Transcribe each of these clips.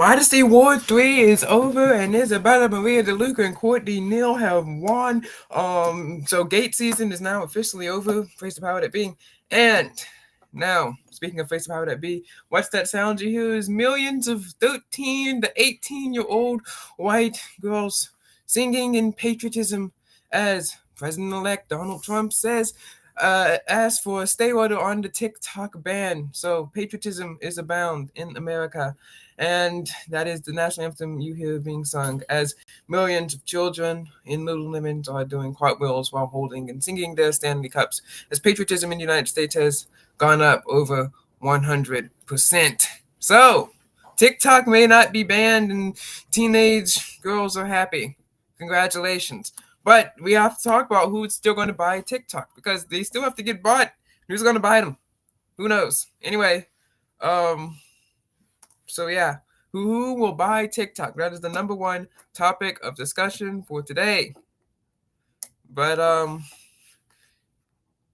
Modesty War 3 is over, and Isabella Maria DeLuca and Courtney Neal have won. So Gate season is now officially over. Praise the power that be. And now, speaking of Face the Power That Be, what's that sound you hear? Is millions of 13 to 18-year-old white girls singing in patriotism as President-elect Donald Trump says, asked for a stay order on the TikTok ban. So patriotism is abound in America. And that is the national anthem you hear being sung as millions of children in Little Lemons are doing cartwheels while holding and singing their Stanley Cups, as patriotism in the United States has gone up over 100%. So, TikTok may not be banned and teenage girls are happy. Congratulations. But we have to talk about who's still going to buy TikTok because they still have to get bought. Who's going to buy them? Who knows? Anyway, so yeah, who will buy TikTok? That is the number one topic of discussion for today. But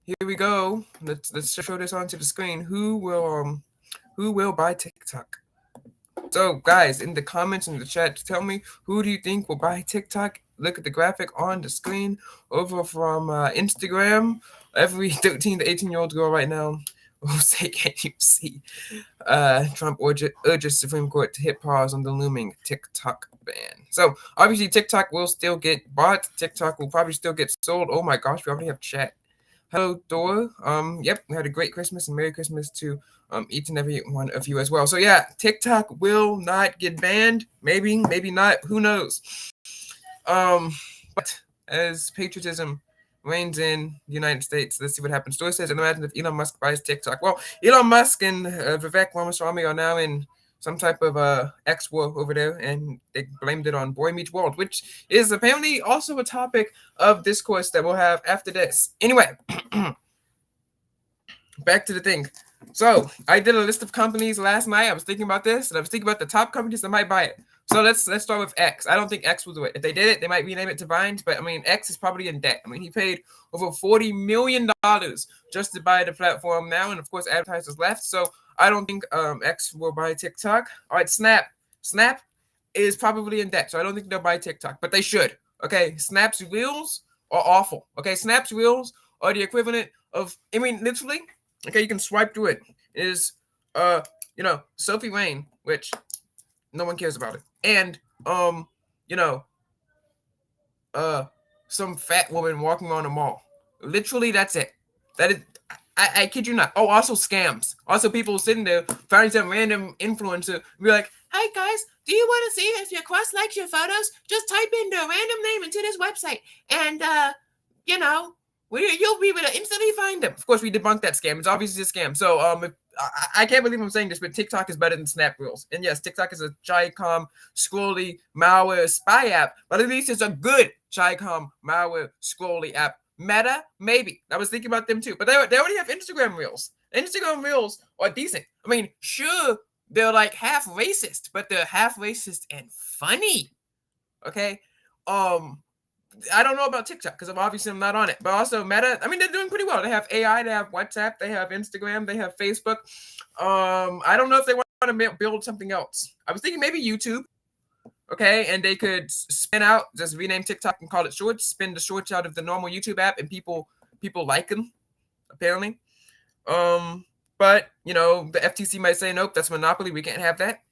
here we go. Let's show this onto the screen. Who will buy TikTok? So guys, in the comments in the chat, tell me who do you think will buy TikTok? Look at the graphic on the screen over from Instagram. Every 13 to 18-year-old girl right now will say, "Can you see?" Trump urges Supreme Court to hit pause on the looming TikTok ban. So obviously TikTok will still get bought. TikTok will probably still get sold. Oh my gosh, we already have chat. Hello, Dora. Yep, we had a great Christmas and Merry Christmas to each and every one of you as well. So yeah, TikTok will not get banned. Maybe not. Who knows? But as patriotism reigns in the United States, let's see what happens. Dora says, imagine if Elon Musk buys TikTok. Well, Elon Musk and Vivek Ramaswamy are now in some type of X war over there, and they blamed it on Boy Meets World, which is apparently also a topic of discourse that we'll have after this. Anyway, back to the thing. So I did a list of companies last night. I was thinking about this, and I was thinking about the top companies that might buy it. So let's start with X. I don't think X will do it. If they did it, they might rename it to Vines, but I mean, X is probably in debt. I mean, he paid over $40 million just to buy the platform now, and of course, advertisers left. So I don't think X will buy TikTok. All right, Snap. Snap is probably in debt, so I don't think they'll buy TikTok, but they should. Okay, Snap's Reels are awful. Okay, Snap's Reels are the equivalent of, I mean, literally, okay, you can swipe through it. It is, Sophie Rain, which no one cares about it, and some fat woman walking on a mall. Literally, that's it. That is. I kid you not. Oh, also scams. Also people sitting there finding some random influencer be like, "Hey guys, do you want to see if your crush likes your photos? Just type in the random name into this website, and you'll be able to instantly find them." Of course, we debunked that scam. It's obviously a scam. So I can't believe I'm saying this, but TikTok is better than Snap Reels. And yes, TikTok is a Chicom scrolly malware spy app, but at least it's a good Chicom malware scrolly app. Meta, maybe. I was thinking about them too, but they already have Instagram Reels. Instagram Reels are decent. I mean, sure, they're like half racist, but they're half racist and funny. Okay, I don't know about TikTok because I'm not on it, but also Meta. I mean, they're doing pretty well. They have AI, they have WhatsApp, they have Instagram, they have Facebook. I don't know if they want to build something else. I was thinking maybe YouTube. Okay, and they could just rename TikTok and call it Shorts, spin the Shorts out of the normal YouTube app, and people like them, apparently. But the FTC might say nope, that's monopoly, we can't have that.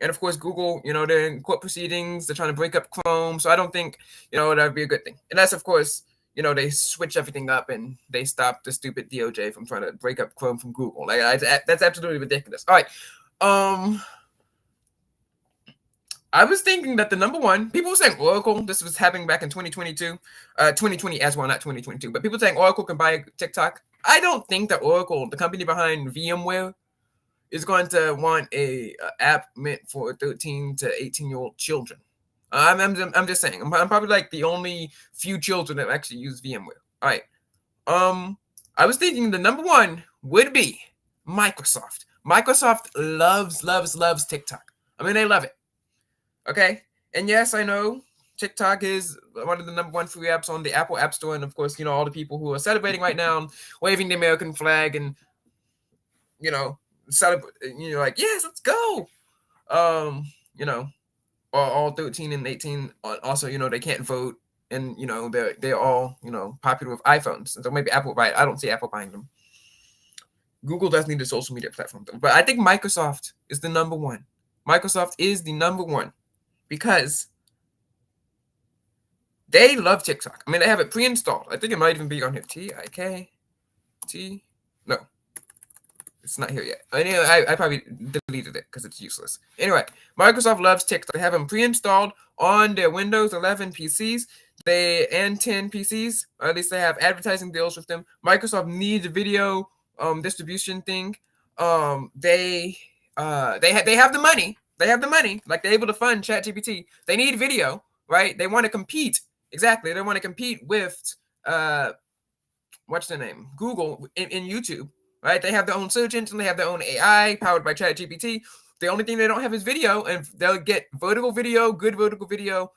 And of course, Google, they're in court proceedings, they're trying to break up Chrome, so I don't think that'd be a good thing. Unless, of course, they switch everything up and they stop the stupid DOJ from trying to break up Chrome from Google. Like that's absolutely ridiculous. All right, I was thinking that the number one, people were saying Oracle, this was happening back in 2022, 2020 as well, not 2022, but people saying Oracle can buy TikTok. I don't think that Oracle, the company behind VMware, is going to want a app meant for 13 to 18-year-old children. I'm just saying, I'm probably like the only few children that actually use VMware. All right. I was thinking the number one would be Microsoft. Microsoft loves TikTok. I mean, they love it. Okay, and yes, I know TikTok is one of the number one free apps on the Apple App Store, and of course, all the people who are celebrating right now, waving the American flag, and celebrate. Like, yes, let's go. you know, all 13 and 18 also, they can't vote, and they're all popular with iPhones, and so maybe Apple, right? I don't see Apple buying them. Google does need a social media platform though, but I think Microsoft is the number one. Microsoft is the number one because they love TikTok. I mean, they have it pre-installed. I think it might even be on here. TikT. No, it's not here yet. Anyway, I probably deleted it because it's useless. Anyway, Microsoft loves TikTok. They have them pre-installed on their Windows 11 PCs. And 10 PCs, or at least they have advertising deals with them. Microsoft needs a video distribution thing. They have the money. They have the money. Like, they're able to fund ChatGPT. They need video, right? They want to compete. Exactly. They want to compete with what's the name? Google in YouTube, right? They have their own search engine. They have their own AI powered by ChatGPT. The only thing they don't have is video, and they'll get vertical video, good vertical video.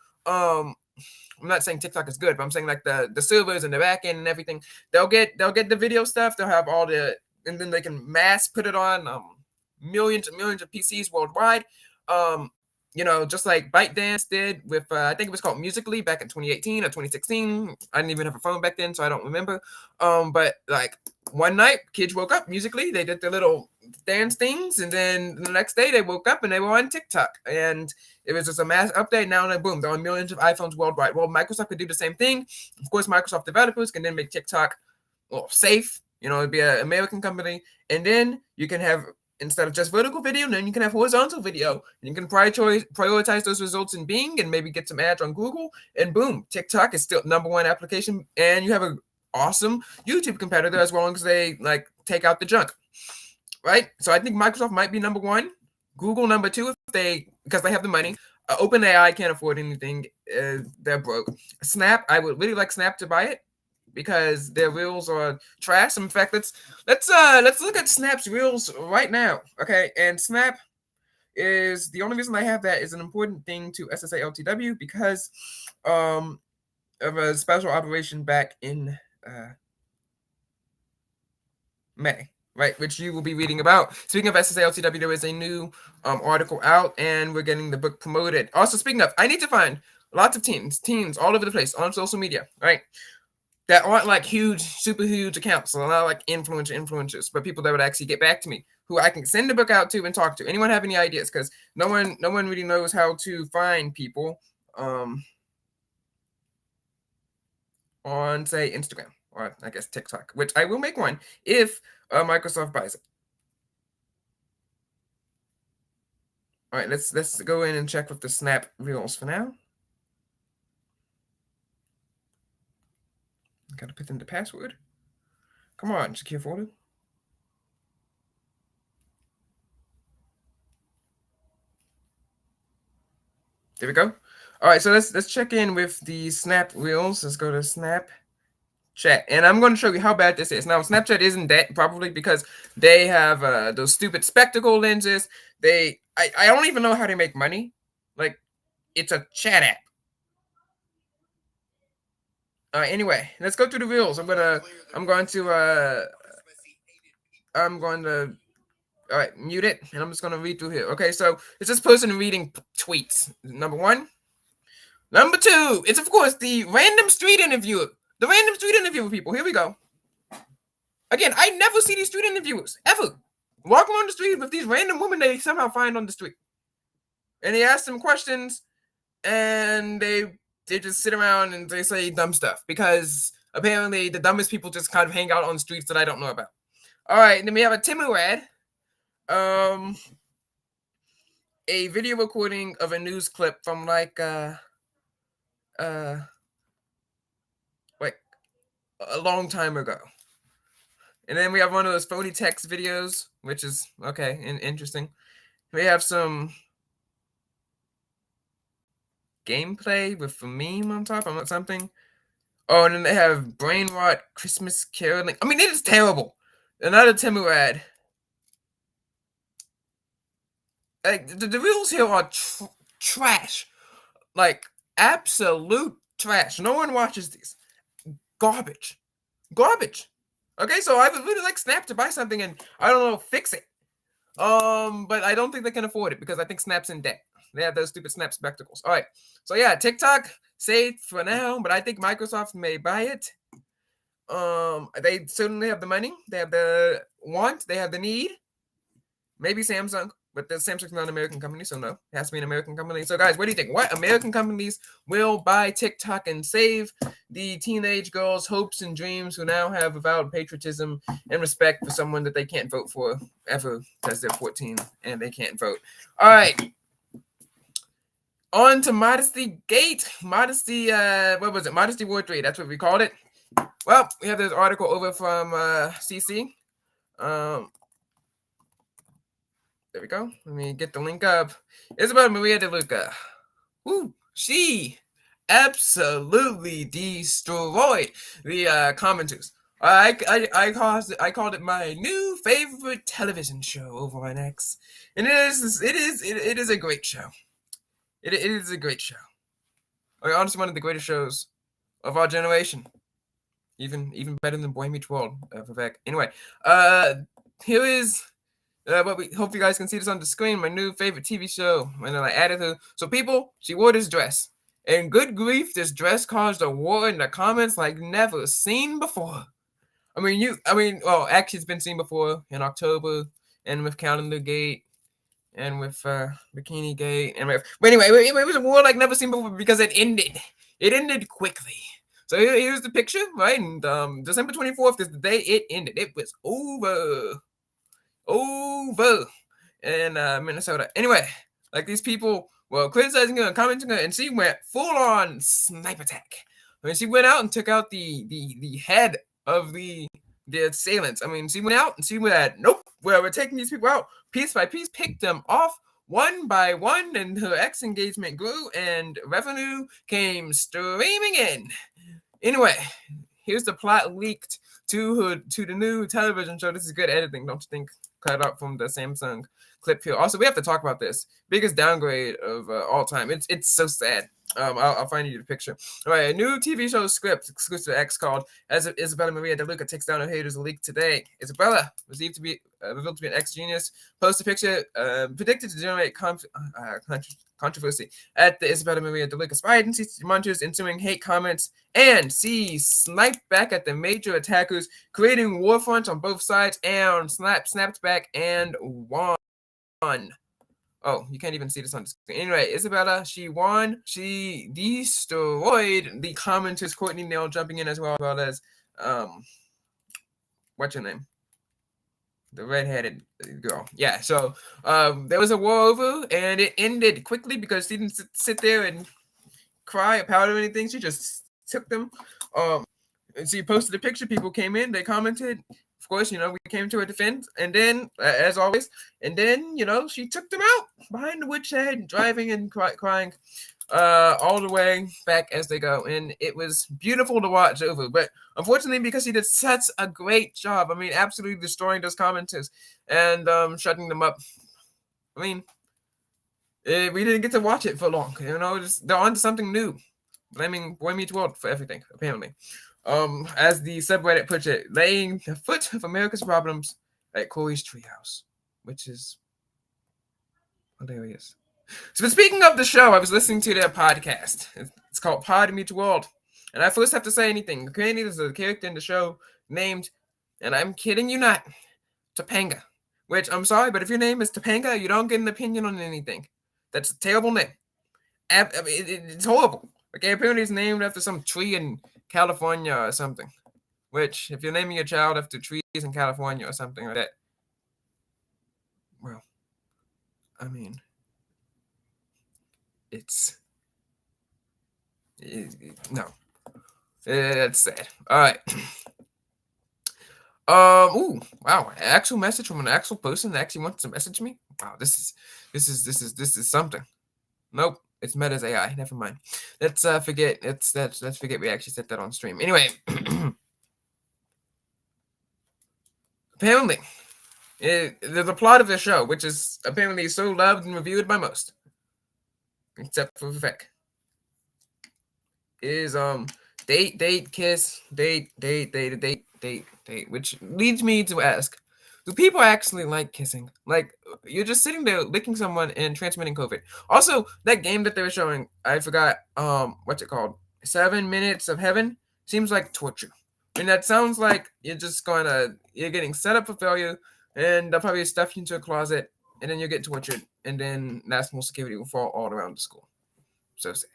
I'm not saying TikTok is good, but I'm saying like the servers and the back end and everything. They'll get the video stuff. They'll have all and then they can mass put it on millions and millions of PCs worldwide. Just like ByteDance did with I think it was called Musical.ly back in 2018 or 2016. I didn't even have a phone back then, so I don't remember. But like one night, kids woke up Musical.ly. They did their little dance things, and then the next day they woke up and they were on TikTok, and it was just a mass update. Now and then, boom, they're on millions of iPhones worldwide. Well, Microsoft could do the same thing. Of course, Microsoft developers can then make TikTok safe. It'd be an American company, and then you can have, instead of just vertical video, then you can have horizontal video. And you can prioritize those results in Bing and maybe get some ads on Google. And boom, TikTok is still number one application. And you have an awesome YouTube competitor as long as they take out the junk, right? So I think Microsoft might be number one. Google number two because they have the money. OpenAI can't afford anything. They're broke. Snap, I would really like Snap to buy it, because their reels are trash. In fact, let's look at Snap's reels right now. Okay, and Snap is the only reason I have that is an important thing to SSA LTW because of a special operation back in May, right, which you will be reading about. Speaking of SSA LTW, there is a new article out, and we're getting the book promoted. Also, speaking of, I need to find lots of teens all over the place on social media, right? That aren't like huge, super huge accounts. So not like influencers, but people that would actually get back to me, who I can send the book out to and talk to. Anyone have any ideas? Because no one really knows how to find people on, say, Instagram or I guess TikTok, which I will make one if Microsoft buys it. All right, let's go in and check with the Snap Reels for now. Gotta put in the password. Come on, secure folder. There we go. All right, so let's check in with the Snap Reels. Let's go to Snapchat, and I'm going to show you how bad this is. Now, Snapchat isn't that probably because they have those stupid spectacle lenses. I don't even know how they make money. Like, it's a chat app. Anyway, let's go through the Reels. I'm going to all right, mute it, and I'm just going to read through here. Okay, so it's this person reading tweets. Number one. Number two, it's, of course, the random street interviewer. The random street interviewer, people. Here we go. Again, I never see these street interviewers, ever. Walking on the street with these random women they somehow find on the street. And they ask them questions, and they just sit around and they say dumb stuff. Because apparently the dumbest people just kind of hang out on the streets that I don't know about. All right, and then we have a Timurad. A video recording of a news clip from a long time ago. And then we have one of those phony text videos, which is okay and interesting. We have some gameplay with a meme on top or something. Oh, and then they have brain rot Christmas caroling. I mean, it is terrible. Another Timurad. Like the reels here are trash, like absolute trash. No one watches these. Garbage. Okay, so I would really like Snap to buy something and I don't know, fix it. But I don't think they can afford it because I think Snap's in debt. They have those stupid snap spectacles. All right. So yeah, TikTok safe for now, but I think Microsoft may buy it. They certainly have the money. They have the want. They have the need. Maybe Samsung, but the Samsung's not an American company, so no, it has to be an American company. So guys, what do you think? What American companies will buy TikTok and save the teenage girls' hopes and dreams who now have avowed patriotism and respect for someone that they can't vote for ever because they're 14 and they can't vote? All right. On to Modesty Gate. Modesty, what was it? Modesty War 3. That's what we called it. Well, we have this article over from CC. There we go. Let me get the link up. Isabella Maria De Luca. Woo! She absolutely destroyed the commenters. I called it my new favorite television show over on X, and it is a great show. It is a great show. Honestly, one of the greatest shows of our generation. Even better than Boy Meets World, Vivek. Anyway, here is what we hope you guys can see this on the screen. My new favorite TV show, and then I added her. So people, she wore this dress, and good grief, this dress caused a war in the comments like never seen before. Well, actually, it's been seen before in October, and with Calendar Gate, and with Bikini Gate, and but anyway, it was a war like never seen before because it ended. It ended quickly. So here's the picture, right? And December 24th is the day it ended. It was over in Minnesota. Anyway, like these people were criticizing her and commenting her, and she went full on sniper attack. I mean, she went out and took out the head of the assailants. I mean, she went out and she went, nope, we're taking these people out piece by piece, picked them off one by one, and her X engagement grew, and revenue came streaming in. Anyway, here's the plot leaked to the new television show. This is good editing, don't you think? Cut up from the Samsung clip here. Also, we have to talk about this biggest downgrade of all time. It's so sad. I'll find you the picture. All right, a new TV show script exclusive to X called "As Isabella Maria De Luca Takes Down Her Haters" leaked today. Isabella revealed to be an X genius. Post a picture predicted to generate controversy at the Isabella Maria De Luca spy agency monitors ensuing hate comments, and she sniped back at the major attackers, creating war fronts on both sides, and snapped back and won. Oh, you can't even see this on the screen. Anyway, Isabella, she won. She destroyed the commenters. Courtney Nail jumping in as well as what's her name? The redheaded girl. Yeah, so there was a war over, and it ended quickly because she didn't sit there and cry or pout or anything. She just took them. And she posted a picture. People came in. They commented. Of course, we came to her defense. And then, as always, she took them out behind the woodshed, driving and crying all the way back as they go. And it was beautiful to watch over. But unfortunately, because she did such a great job, absolutely destroying those commenters and shutting them up. We didn't get to watch it for long. They're on to something new. Blaming Boy Meets World for everything, apparently. As the subreddit puts it, laying the foot of America's problems at Corey's treehouse, which is hilarious. So, speaking of the show, I was listening to their podcast. It's called Pod Meets World, and I first have to say anything. Apparently, there's a character in the show named, and I'm kidding you not, Topanga. Which I'm sorry, but if your name is Topanga, you don't get an opinion on anything. That's a terrible name. It's horrible. Okay, apparently it's named after some tree in California or something. Which, if you're naming your child after trees in California or something like that, well, no. That's sad. All right. Ooh, wow! An actual message from an actual person that actually wants to message me. Wow, this is something. Nope. It's Meta's AI. Never mind. Let's forget. Let's forget we actually said that on stream. Anyway, apparently, the plot of the show, which is apparently so loved and reviewed by most, except for Vivek, is date, kiss, date, which leads me to ask: do people actually like kissing? Like, you're just sitting there licking someone and transmitting COVID. Also, that game that they were showing, I forgot what's it called? 7 Minutes of Heaven seems like torture. And that sounds like you're getting set up for failure, and they'll probably stuff you into a closet, and then you'll get tortured, and then national security will fall all around the school. So sad.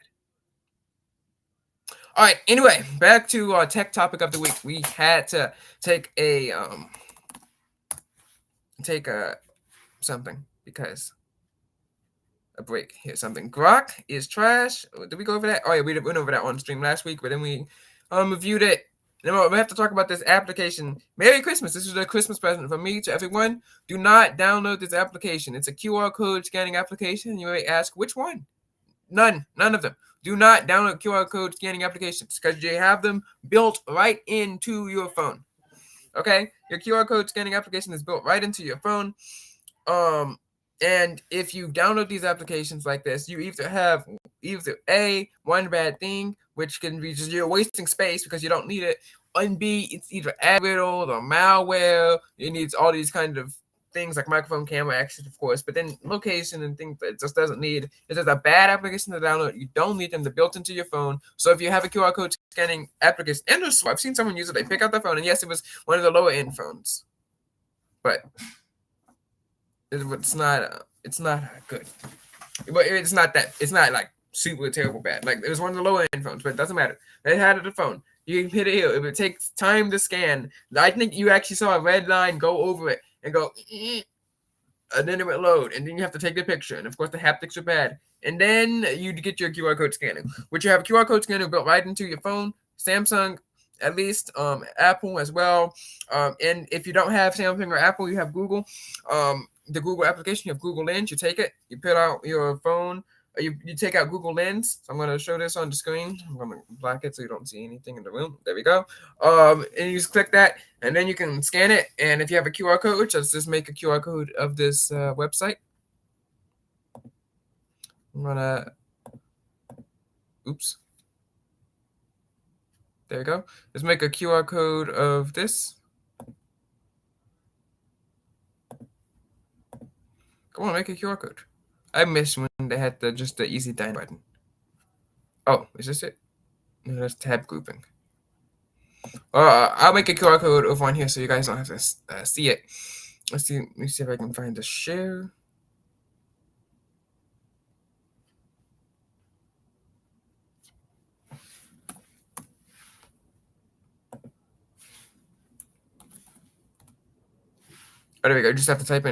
All right. Anyway, back to our tech topic of the week. We had to take a something because a break. Here's something. Grok is trash. Did we go over that? Oh yeah, we went over that on stream last week, but then we reviewed it. Then we have to talk about this application. Merry Christmas. This is a Christmas present from me to everyone. Do not download this application. It's a QR code scanning application. You may ask, which one? None of them. Do not download QR code scanning applications because they have them built right into your phone. Okay? Your QR code scanning application is built right into your phone. And if you download these applications like this, you either have one bad thing, which can be just you're wasting space because you don't need it, and B, it's either ad riddled or malware. It needs all these kind of things like microphone, camera access, of course, but then location and things that it just doesn't need. If there's a bad application to download, you don't need them. They're built into your phone. So if you have a QR code scanning application, and I've seen someone use it. They pick out their phone, and yes, it was one of the lower end phones, but it's not good. But it's not like super terrible bad. Like it was one of the lower end phones, but it doesn't matter. They had the phone. You can hit it here. If it takes time to scan, I think you actually saw a red line go over it and go, and then it would load, and then you have to take the picture. And of course, the haptics are bad. And then you get your QR code scanning, which you have a QR code scanner built right into your phone. Samsung, at least, Apple as well. And if you don't have Samsung or Apple, you have Google. The Google application, you have Google Lens. You take it, you put out your phone. You take out Google Lens. So I'm going to show this on the screen. I'm going to block it so you don't see anything in the room. There we go. And you just click that, and then you can scan it. And if you have a QR code, just make a QR code of this website. I'm going to, oops. There you go. Let's make a QR code of this. Come on, make a QR code. I missed when they had just the easy down button. Oh, is this it? No, that's tab grouping. I'll make a QR code over on here so you guys don't have to see it. Let me see if I can find the share. Oh, there we go. You just have to type in.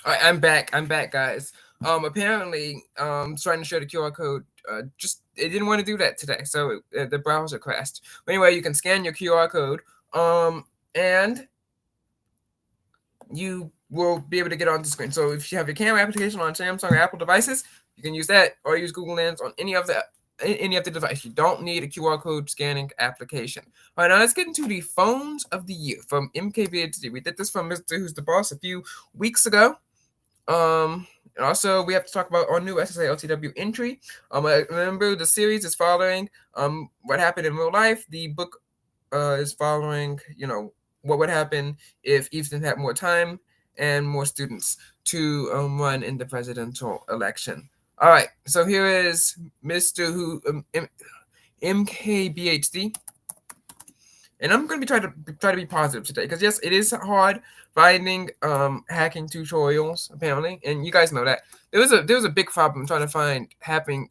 All right, I'm back, guys. Apparently, trying to show the QR code. Just it didn't want to do that today, so the browser crashed. But anyway, you can scan your QR code. And you will be able to get on the screen. So if you have your camera application on Samsung or Apple devices, you can use that, or use Google Lens on any of the device. You don't need a QR code scanning application. All right, now let's get into the phones of the year from MKBHD. We did this from Mr. Who's the Boss a few weeks ago. And also we have to talk about our new SSA LTW entry. Remember the series is following what happened in real life. The book is following, what would happen if Easton had more time and more students to run in the presidential election. All right, so here is Mr. Who MKBHD. And I'm going to try to be positive today because yes, it is hard finding hacking tutorials apparently, and you guys know that there was a big problem trying to find hacking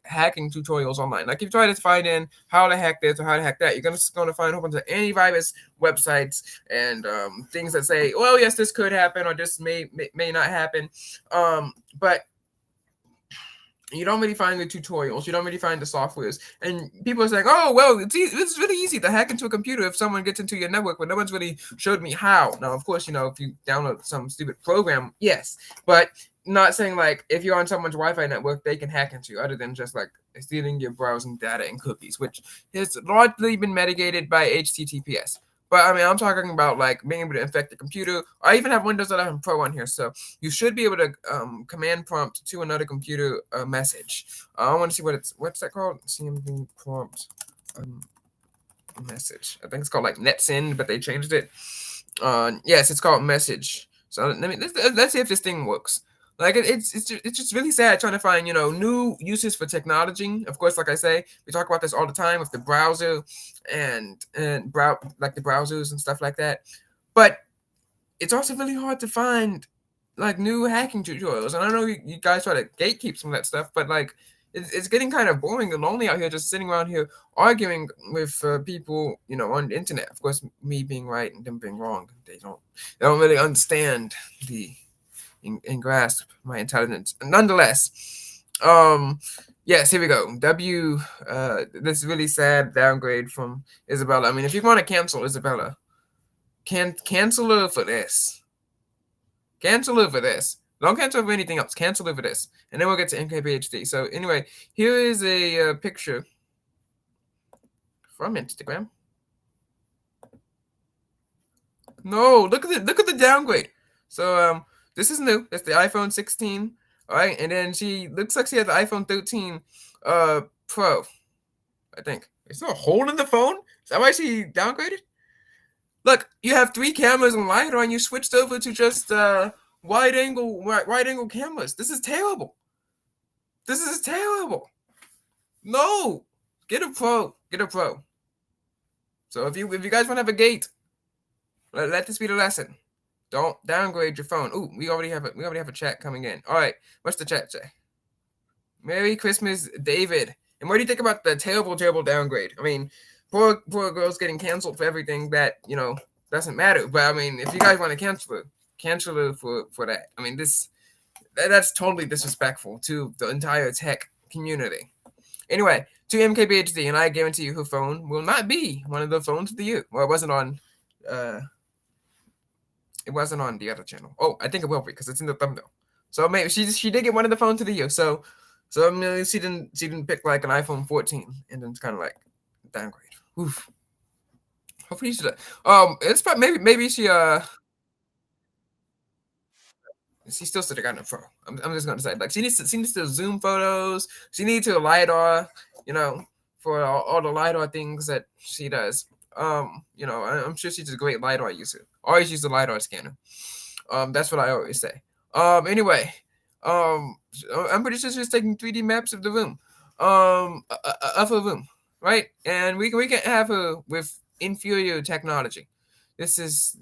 tutorials online. Like if you try to find in how to hack this or how to hack that, you're going to find a whole bunch of antivirus websites and things that say, well, yes, this could happen or this may not happen. But You don't really find the tutorials. You don't really find the softwares. And people are saying, "Oh, well, it's really easy to hack into a computer if someone gets into your network," but no one's really showed me how. Now, of course, if you download some stupid program, yes, but not saying like if you're on someone's Wi-Fi network, they can hack into you, other than just like stealing your browsing data and cookies, which has largely been mitigated by HTTPS. But I mean, I'm talking about like being able to infect the computer. I even have Windows 11 Pro on here, so you should be able to command prompt to another computer a message. I want to see what's that called? CMD prompt message. I think it's called like NetSend, but they changed it. Yes, it's called message. So let's see if this thing works. Like it's just really sad trying to find new uses for technology. Of course, like I say, we talk about this all the time with the browser and like the browsers and stuff like that. But it's also really hard to find like new hacking tutorials. And I know you guys try to gatekeep some of that stuff, but like it's getting kind of boring and lonely out here just sitting around here arguing with people on the internet. Of course, me being right and them being wrong. They don't really understand and grasp my intelligence. Nonetheless, yes, here we go. This really sad downgrade from Isabella. I mean, if you want to cancel Isabella, cancel her for this. Cancel her for this. Don't cancel for anything else. Cancel her for this. And then we'll get to MKBHD. So anyway, here is a picture from Instagram. No, look at the downgrade. So this is new. That's the iPhone 16. All right, and then she looks like she has the iPhone 13 Pro. I think. Is there a hole in the phone? Is that why she downgraded? Look, you have 3 cameras and LiDAR, and you switched over to just wide angle cameras. This is terrible. This is terrible. No, get a Pro. Get a Pro. So if you guys want to have a gate, let this be the lesson. Don't downgrade your phone. Ooh, we already have a chat coming in. All right, what's the chat say? Merry Christmas, David. And what do you think about the terrible downgrade? I mean, poor girls getting canceled for everything that doesn't matter. But I mean, if you guys want to cancel her for that. I mean, that's totally disrespectful to the entire tech community. Anyway, to MKBHD, and I guarantee you her phone will not be one of the phones of the year. Well, it wasn't on the other channel. Oh, I think it will be because it's in the thumbnail. So maybe she did get one of the phones of the year. So I mean, she didn't pick like an iPhone 14 and then it's kind of like downgrade. Oof. Hopefully she it's probably maybe she still should have gotten a Pro. I'm just gonna say like she needs to zoom photos. She needs to LiDAR, for all the LiDAR things that she does. I'm sure she's a great LiDAR user. Always use the LiDAR scanner. That's what I always say. Anyway, I'm pretty sure she's taking 3D maps of the room, of her room, right? And we can have her with inferior technology. This is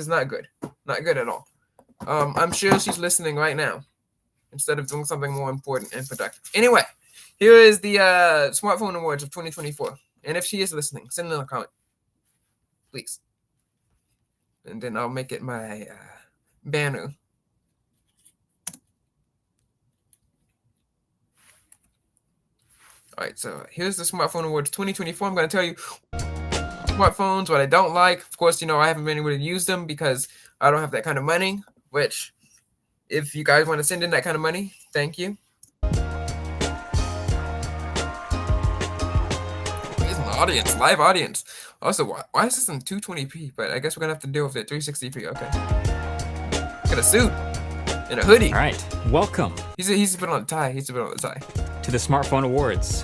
not good, not good at all. I'm sure she's listening right now instead of doing something more important and productive. Anyway, here is the Smartphone Awards of 2024. And if she is listening, send in a comment, please. And then I'll make it my banner. All right, so here's the Smartphone Awards 2024. I'm going to tell you smartphones, what I don't like. Of course, I haven't been able to use them because I don't have that kind of money, which if you guys want to send in that kind of money, thank you. Live audience. Also, why is this in 220p? But I guess we're gonna have to deal with it 360p. Okay. Got a suit and a hoodie. All right, welcome. He's put on a tie. To the Smartphone Awards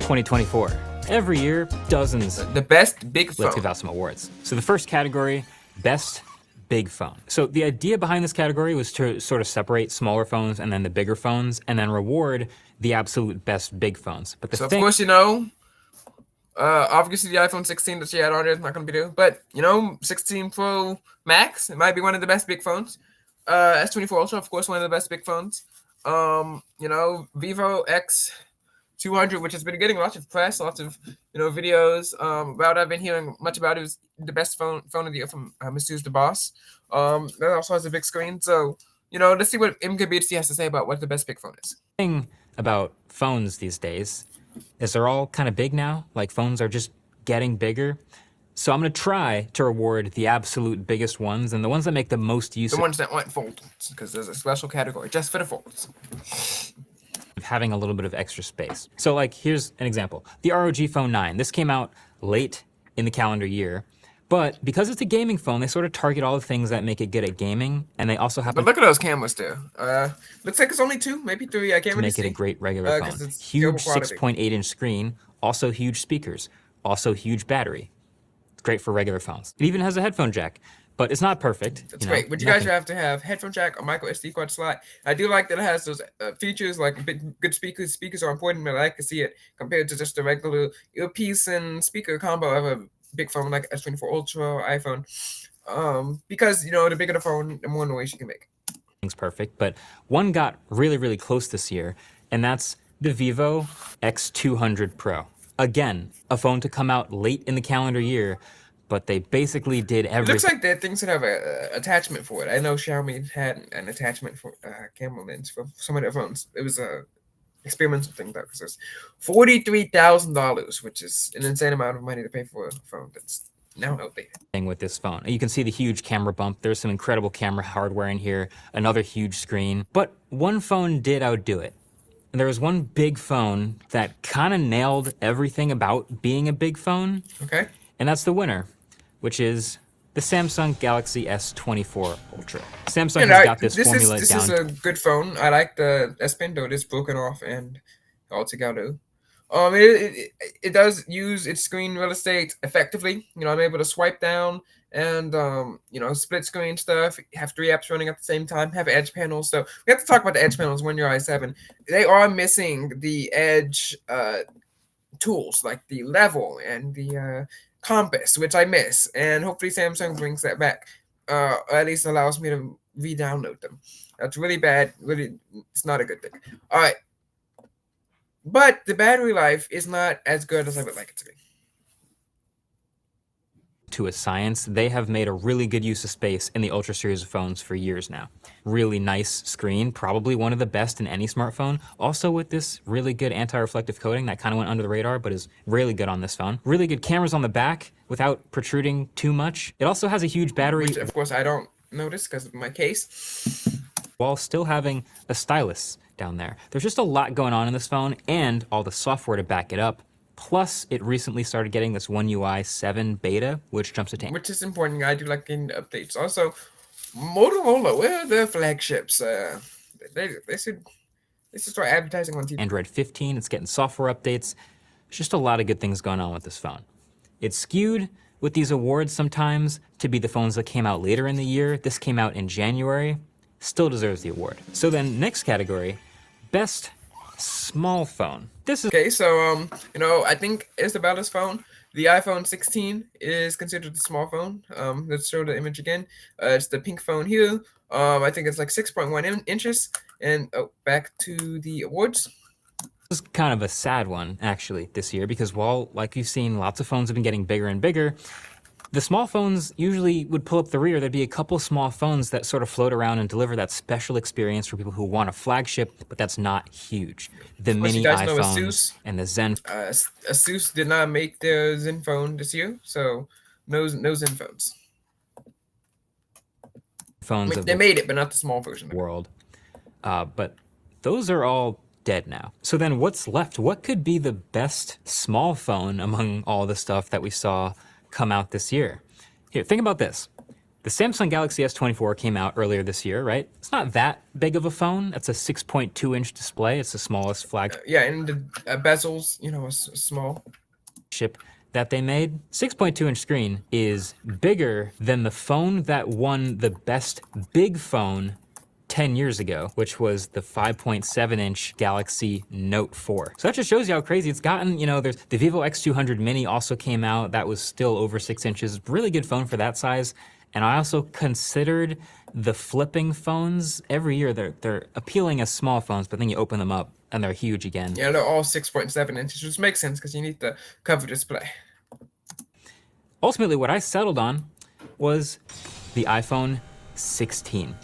2024. Every year, dozens. The best big phone. Let's give out some awards. So the first category, best big phone. So the idea behind this category was to sort of separate smaller phones and then the bigger phones, and then reward the absolute best big phones. But of course, obviously the iPhone 16 that she had on there is not going to be there, but 16 Pro Max, it might be one of the best big phones. S24 Ultra, of course, one of the best big phones. Vivo X200, which has been getting lots of press, lots of videos about. I've been hearing much about it. It was the best phone of the year from Mr. The Boss. That also has a big screen, so let's see what MKBHD has to say about what the best big phone is. Thing about phones these days is they're all kind of big now. Like phones are just getting bigger. So I'm going to try to reward the absolute biggest ones and the ones that make the most use The ones that want folds, because there's a special category just for the folds. of having a little bit of extra space. So like, here's an example. The ROG Phone 9. This came out late in the calendar year, but because it's a gaming phone, they sort of target all the things that make it good at gaming, and they also happen But look at those cameras there. Looks like it's only 2, maybe 3. I can't to really make it see. a great regular phone. 'Cause it's Huge terrible quality. 6.8-inch screen, also huge speakers, also huge battery. It's great for regular phones. It even has a headphone jack, but it's not perfect. That's great. But you guys have to have headphone jack or micro SD card slot. I do like that it has those features like good speakers. Speakers are important, but I like to see it compared to just a regular earpiece and speaker combo of a big phone like S24 Ultra or iPhone. Because the bigger the phone, the more noise you can make. Things perfect, but one got really, really close this year, and that's the Vivo X200 Pro. Again, a phone to come out late in the calendar year, but they basically did It everything. looks like that things that have a attachment for it. I know Xiaomi had an attachment for camera lens for some of their phones. It was a experimental thing though, because it's $43,000, which is an insane amount of money to pay for a phone that's now outdated. With this phone. You can see the huge camera bump. There's some incredible camera hardware in here, another huge screen, but one phone did outdo it. And there was one big phone that kind of nailed everything about being a big phone, Okay. and that's the winner, which is the Samsung Galaxy S24 Ultra. Samsung has got this formula this down. is a good phone. I like the S Pen though. It's broken off and all together. It does use its screen real estate effectively. I'm able to swipe down and split screen stuff. Have 3 apps running at the same time. Have edge panels. So we have to talk about the edge panels when you're i7. They are missing the edge tools like the level and the compass, which I miss. And hopefully Samsung brings that back. Or at least allows me to re-download them. That's really bad. Really, it's not a good thing. All right. But the battery life is not as good as I would like it to be. To a science, they have made a really good use of space in the Ultra series of phones for years now. Really nice screen, probably one of the best in any smartphone. Also with this really good anti-reflective coating that kind of went under the radar, but is really good on this phone. Really good cameras on the back without protruding too much. It also has a huge battery. Which, of course, I don't notice because of my case. While still having a stylus down there. There's just a lot going on in this phone and all the software to back it up. Plus, it recently started getting this One UI 7 beta, which jumps to Which is important. I do like getting the updates. Also, Motorola, where are their flagships? They should start advertising on TV. Android 15, it's getting software updates. There's just a lot of good things going on with this phone. It's skewed with these awards sometimes to be the phones that came out later in the year. This came out in January. Still deserves the award. So then, next category, best small phone. This is okay. So I think Isabella's phone, the iPhone 16, is considered a small phone. Let's show the image again. It's the pink phone here. I think it's like 6.1 inches. And back to the awards. This is kind of a sad one actually this year because while, like you've seen, lots of phones have been getting bigger and bigger. The small phones usually would pull up the rear. There'd be a couple small phones that sort of float around and deliver that special experience for people who want a flagship, but that's not huge. The mini iPhones and the Zen. Asus did not make their Zen phone this year, so no Zen phones. They made it, but not the small version. World, but those are all dead now. So then, what's left? What could be the best small phone among all the stuff that we saw come out this year? Here, think about this. The Samsung Galaxy S24 came out earlier this year, right? It's not that big of a phone. It's a 6.2-inch display. It's the smallest flagship. Yeah, and the bezels, small. Chip that they made. 6.2-inch screen is bigger than the phone that won the best big phone 10 years ago, which was the 5.7-inch Galaxy Note 4. So that just shows you how crazy it's gotten. There's the Vivo X200 Mini also came out. That was still over 6 inches. Really good phone for that size. And I also considered the flipping phones. Every year they're appealing as small phones, but then you open them up and they're huge again. Yeah, they're all 6.7 inches, which makes sense because you need the cover display. Ultimately, what I settled on was the iPhone 16.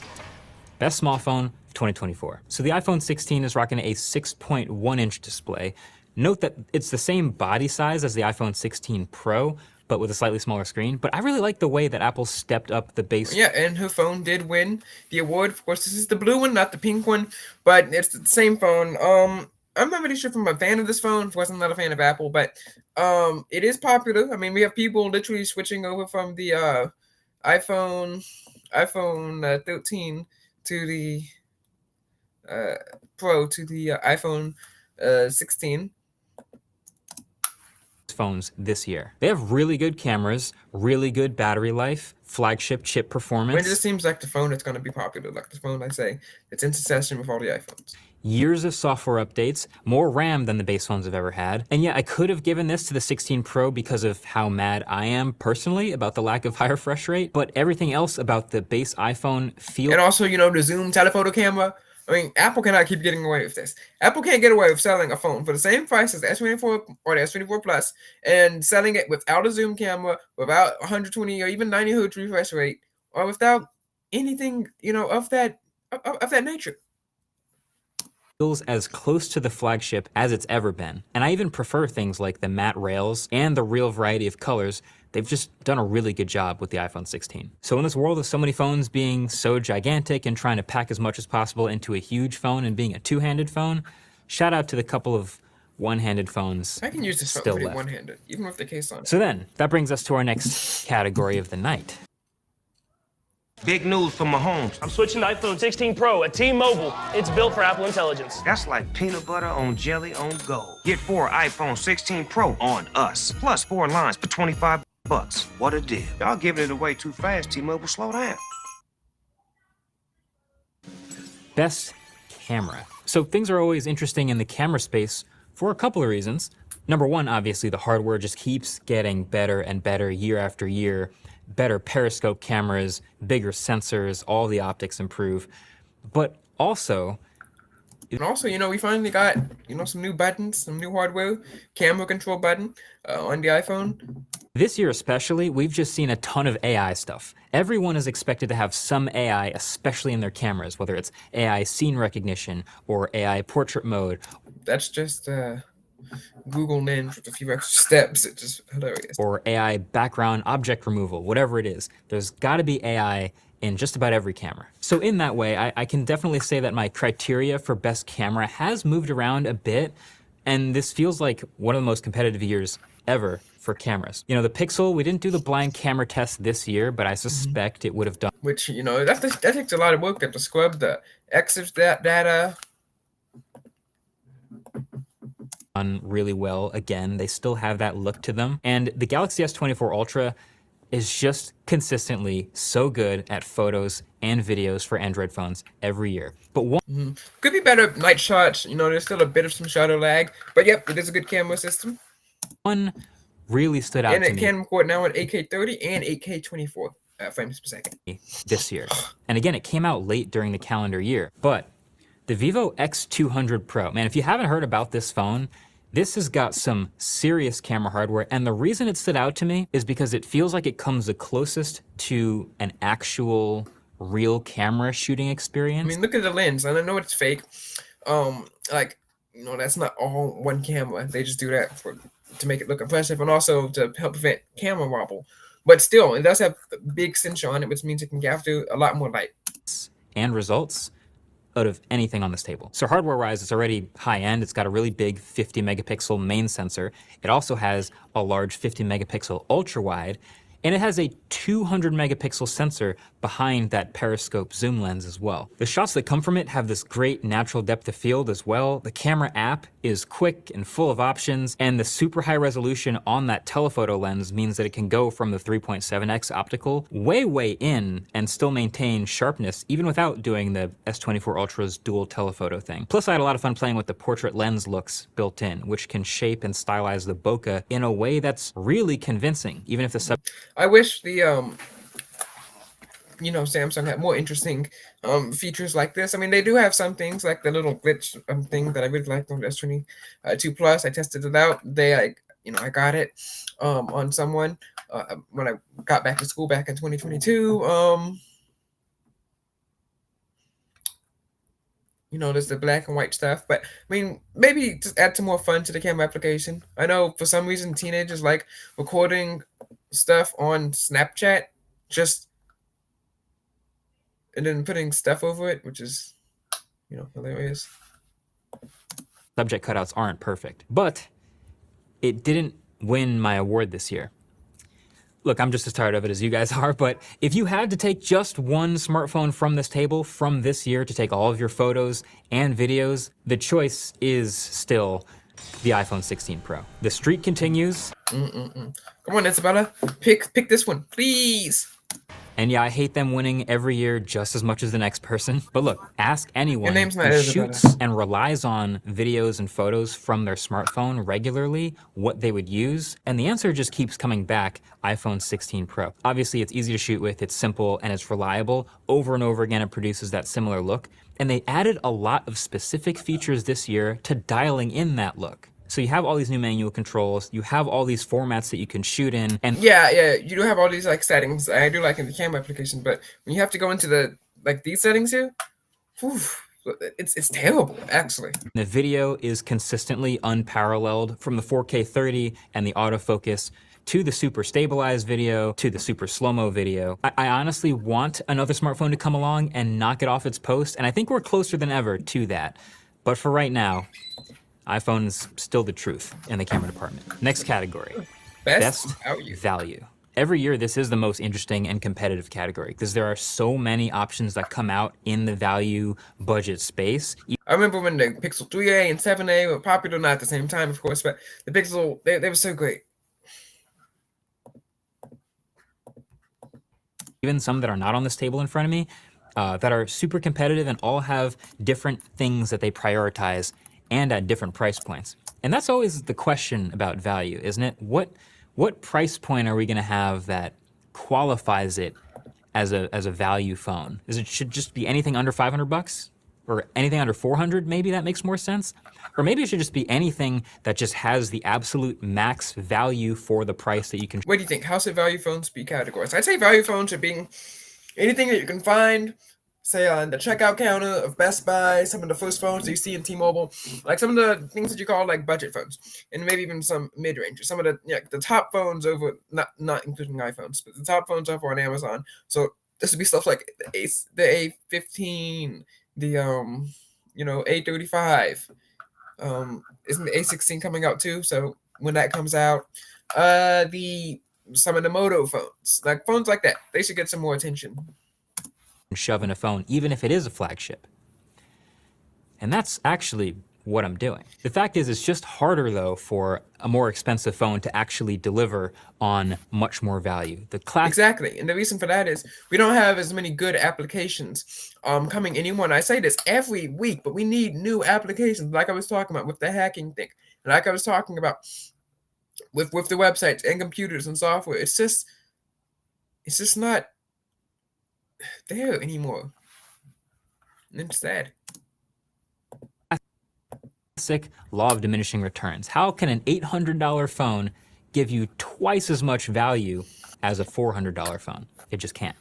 Best small phone of 2024. So the iPhone 16 is rocking a 6.1-inch display. Note that it's the same body size as the iPhone 16 Pro, but with a slightly smaller screen. But I really like the way that Apple stepped up the base. Yeah, and her phone did win the award. Of course, this is the blue one, not the pink one, but it's the same phone. I'm not really sure if I'm a fan of this phone. Of course, I'm not a fan of Apple, but it is popular. I mean, we have people literally switching over from the iPhone 13 to the Pro to the iPhone 16. Phones this year. They have really good cameras, really good battery life, flagship chip I mean, performance. it just seems like the phone that's going to be popular, like the phone I say it's in succession with all the iPhones. Years of software updates, more RAM than the base phones have ever had. And yeah, I could have given this to the 16 Pro because of how mad I am personally about the lack of high refresh rate, but everything else about the base iPhone feels... And also, the zoom telephoto camera. I mean, Apple cannot keep getting away with this. Apple can't get away with selling a phone for the same price as the S24 or the S24 Plus and selling it without a zoom camera, without 120 or even 90 hertz refresh rate, or without anything, of that nature. Feels as close to the flagship as it's ever been. And I even prefer things like the matte rails and the real variety of colors. They've just done a really good job with the iPhone 16. So in this world of so many phones being so gigantic and trying to pack as much as possible into a huge phone and being a two-handed phone, shout out to the couple of one-handed phones. I can use this phone still pretty left. one-handed, even with the case on. So then, that brings us to our next category of the night. Big news for Mahomes. I'm switching to iPhone 16 Pro at T-Mobile. It's built for Apple Intelligence. That's like peanut butter on jelly on gold. Get 4 iPhone 16 Pro on us, plus 4 lines for $25. What a deal. Y'all giving it away too fast, T-Mobile, slow down. Best camera. So things are always interesting in the camera space for a couple of reasons. Number one, obviously, the hardware just keeps getting better and better year after year. Better periscope cameras, bigger sensors, all the optics improve. But also... And also, we finally got, some new buttons, some new hardware, camera control button on the iPhone. This year especially, we've just seen a ton of AI stuff. Everyone is expected to have some AI, especially in their cameras, whether it's AI scene recognition or AI portrait mode. That's just Google Lens with a few extra steps. It's just hilarious. Or AI background object removal, whatever it is. There's got to be AI in just about every camera. So in that way, I can definitely say that my criteria for best camera has moved around a bit, and this feels like one of the most competitive years ever for cameras. The Pixel, we didn't do the blind camera test this year, but I suspect it would have done. Which, that takes a lot of work. They have to scrub the EXIF data. Done really well. Again, they still have that look to them. And the Galaxy S24 Ultra is just consistently so good at photos and videos for Android phones every year. But one could be better night shots. There's still a bit of some shutter lag. But yep, it is a good camera system. One really stood out and to it me. can record now at 8K30 and 8K24 frames per second. This year. And again, it came out late during the calendar year. But the Vivo X200 Pro, man, if you haven't heard about this phone, this has got some serious camera hardware, and the reason it stood out to me is because it feels like it comes the closest to an actual real camera shooting experience. I mean, look at the lens, and I know it's fake. That's not all one camera. They just do that to make it look impressive and also to help prevent camera wobble. But still, it does have a big sensor on it, which means it can capture a lot more light. And results out of anything on this table. So hardware-wise, it's already high-end. It's got a really big 50-megapixel main sensor. It also has a large 50-megapixel ultra-wide, and it has a 200-megapixel sensor behind that periscope zoom lens as well. The shots that come from it have this great natural depth of field as well. The camera app is quick and full of options, and the super high resolution on that telephoto lens means that it can go from the 3.7x optical way in and still maintain sharpness even without doing the S24 Ultra's dual telephoto thing. Plus, I had a lot of fun playing with the portrait lens looks built in, which can shape and stylize the bokeh in a way that's really convincing, even if the I wish the Samsung had more interesting features like this. I mean, they do have some things like the little glitch thing that I really liked on the S22 Plus. I tested it out. I got it on someone when I got back to school back in 2022. you know, there's the black and white stuff. But I mean, maybe just add some more fun to the camera application. I know for some reason teenagers like recording stuff on Snapchat, just and then putting stuff over it, which is, you know, hilarious. Subject cutouts aren't perfect, but it didn't win my award this year. Look, I'm just as tired of it as you guys are, but if you had to take just one smartphone from this table from this year to take all of your photos and videos, the choice is still the iPhone 16 Pro. The streak continues. Come on, Isabella, pick this one, please. And yeah, I hate them winning every year just as much as the next person. But look, ask anyone name's not who Isabella. shoots and relies on videos and photos from their smartphone regularly what they would use, and the answer just keeps coming back, iPhone 16 Pro. Obviously, it's easy to shoot with, it's simple, and it's reliable. Over and over again, it produces that similar look. And they added a lot of specific features this year to dialing in that look. So you have all these new manual controls, you have all these formats that you can shoot in, and Yeah, you do have all these like settings. I do like in the camera application, but when you have to go into the like these settings here, whew, it's terrible actually. the video is consistently unparalleled from the 4K 30 and the autofocus to the super stabilized video, to the super slow-mo video. I honestly want another smartphone to come along and knock it off its post, and I think we're closer than ever to that. But for right now, iPhone is still the truth in the camera department. Next category, best value. Every year, this is the most interesting and competitive category because there are so many options that come out in the value budget space. I remember when the Pixel 3a and 7a were popular, not at the same time, of course, but the Pixel, they were so great. Even some that are not on this table in front of me, that are super competitive and all have different things that they prioritize and at different price points. And that's always the question about value, isn't it? What price point are we gonna have that qualifies it as a value phone? Should just be anything under 500 bucks? Or anything under 400, maybe that makes more sense? Or maybe it should just be anything that just has the absolute max value for the price that you can. What do you think? How should value phones be categorized? I'd say value phones are being anything that you can find, say on the checkout counter of Best Buy, some of the first phones that you see in T-Mobile, like some of the things that you call like budget phones, and maybe even some mid-range, some of the top phones over, not including iPhones, but the top phones over on Amazon. So this would be stuff like the A15, the A35. Isn't the A16 coming out too? So when that comes out, some of the Moto phones, like phones like that, they should get some more attention. Shove in a phone, even if it is a flagship. And that's actually what I'm doing. The fact is, it's just harder though for a more expensive phone to actually deliver on much more value. Exactly, and the reason for that is we don't have as many good applications coming anymore. And I say this every week, but we need new applications, like I was talking about with the hacking thing, and like I was talking about with the websites and computers and software. It's just not there anymore. And it's sad. Classic law of diminishing returns. How can an $800 phone give you twice as much value as a $400 phone? It just can't.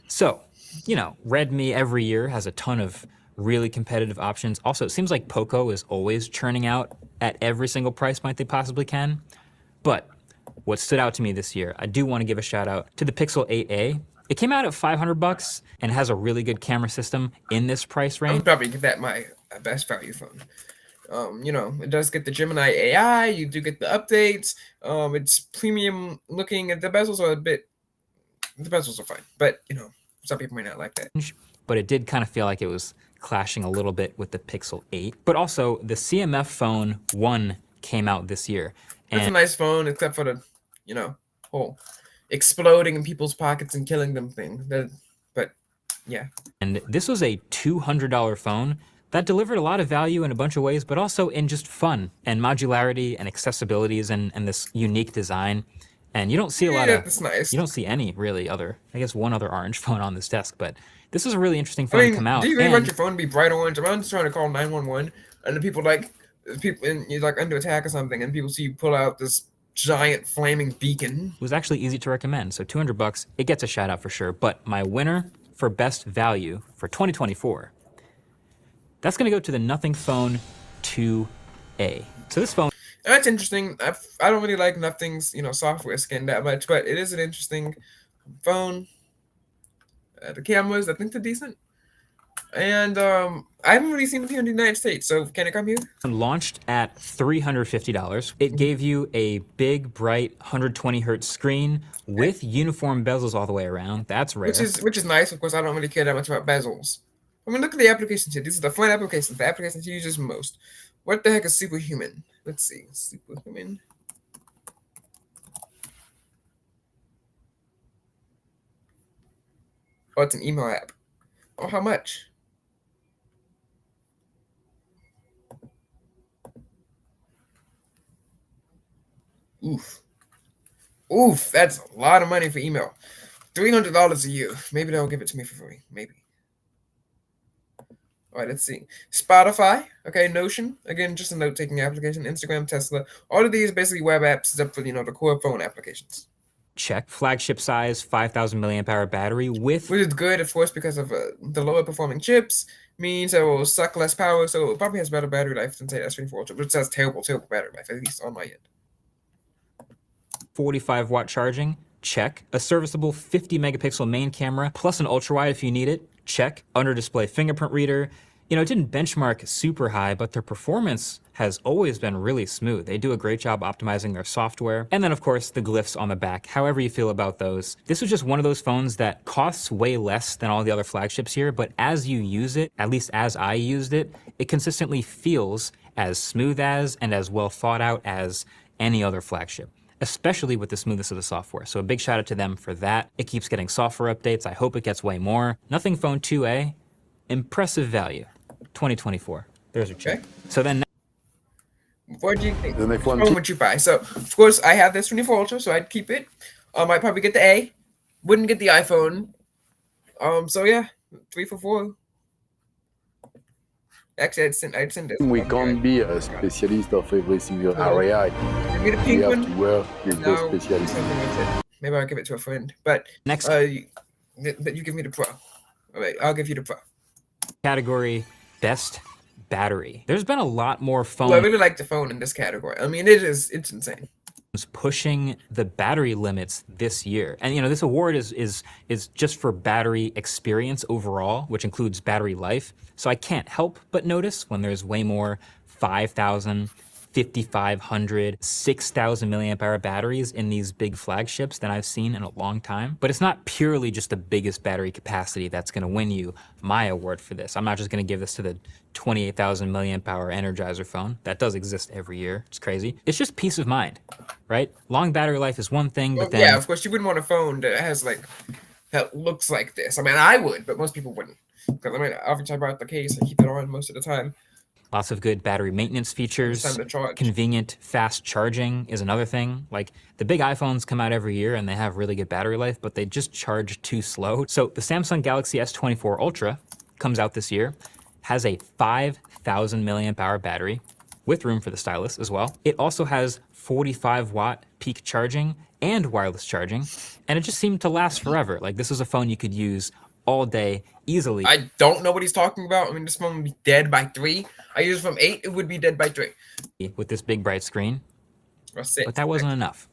So, you know, Redmi every year has a ton of really competitive options. Also, it seems like Poco is always churning out at every single price point they possibly can. But what stood out to me this year, I do want to give a shout out to the Pixel 8a. It came out at 500 bucks and has a really good camera system in this price range. I would probably give that my best value phone. It does get the Gemini AI. You do get the updates. It's premium looking. The bezels are fine, but some people may not like that. But it did kind of feel like it was clashing a little bit with the Pixel 8. But also, the CMF Phone 1 came out this year. It's a nice phone, except for the, whole exploding in people's pockets and killing them thing. But yeah. And this was a $200 phone that delivered a lot of value in a bunch of ways, but also in just fun and modularity and accessibilities and this unique design. And you don't see a lot of, that's nice. You don't see any really I guess one other orange phone on this desk, but this is a really interesting phone to come out. Do you really want your phone to be bright orange? I'm just trying to call 911 and the people and you're like under attack or something, and people see you pull out this giant flaming beacon. It was actually easy to recommend. So 200 bucks, it gets a shout out for sure. But my winner for best value for 2024 That's gonna go to the Nothing Phone 2A. So this phone That's interesting. I don't really like Nothing's software skin that much, but it is an interesting phone. The cameras, I think they're decent. And I haven't really seen it here in the United States, so can it come here? launched at $350. It gave you a big, bright 120 hertz screen with uniform bezels all the way around. That's rare. Which is nice. Of course, I don't really care that much about bezels. I mean, look at the applications here. These are the fun applications. The applications you use most. What the heck is Superhuman? Let's see. Superhuman. Oh, it's an email app. Oh, how much? Oof, that's a lot of money for email. $300 a year. Maybe they'll give it to me for free. Maybe. All right, let's see. Spotify, okay, Notion, again, just a note-taking application. Instagram, Tesla, all of these basically web apps except for the core phone applications. Check. Flagship size, 5,000 milliamp hour battery with... Which is good, of course, because of the lower performing chips means it will suck less power, so it probably has better battery life than say S24 Ultra, which has terrible battery life, at least on my end. 45 watt charging, check. A serviceable 50 megapixel main camera, plus an ultra wide if you need it, check. Under display fingerprint reader. It didn't benchmark super high, but their performance has always been really smooth. They do a great job optimizing their software. And then of course the glyphs on the back, however you feel about those. This was just one of those phones that costs way less than all the other flagships here, but as you use it, at least as I used it, it consistently feels as smooth as and as well thought out as any other flagship, especially with the smoothness of the software. So a big shout out to them for that. It keeps getting software updates. I hope it gets way more. Nothing Phone 2A, impressive value, 2024. There's your check. Okay. So then What do you think? The next one, Which phone would you buy? So, of course, I have this 24 Ultra, so I'd keep it. I'd probably get the A. Wouldn't get the iPhone. So yeah, 3 for 4. Actually, I'd send it. we can't be a specialist of every single area. Give me the We pink have one. to work with No, the specialists. something like it. Maybe I'll give it to a friend. But next you give me the Pro. All right, I'll give you the Pro. category, best battery. There's been a lot more Well, I phones really like the phone in this category. I mean, it's insane. pushing the battery limits this year. And this award is just for battery experience overall, which includes battery life. So I can't help but notice when there's way more 5,000, 5,500, 6,000 milliamp hour batteries in these big flagships than I've seen in a long time. But it's not purely just the biggest battery capacity that's gonna win you my award for this. I'm not just gonna give this to the 28,000 milliamp hour Energizer phone. That does exist every year. It's crazy. It's just peace of mind, right? Long battery life is one thing, Well, but then yeah, of course, you wouldn't want a phone that has that looks like this. I mean, I would, but most people wouldn't. Because I mean, every time I brought the case, I keep it on most of the time. lots of good battery maintenance features. Time to charge. Convenient fast charging is another thing. Like the big iPhones come out every year and they have really good battery life, but they just charge too slow. So the Samsung Galaxy S24 Ultra comes out this year, has a 5,000 milliamp hour battery with room for the stylus as well. It also has 45 watt peak charging and wireless charging, and it just seemed to last forever. Like this is a phone you could use all day easily. I don't know what he's talking about. I mean, this phone would be dead by 3. I use it from 8, it would be dead by 3. With this big bright screen, Or 6. but that wasn't enough.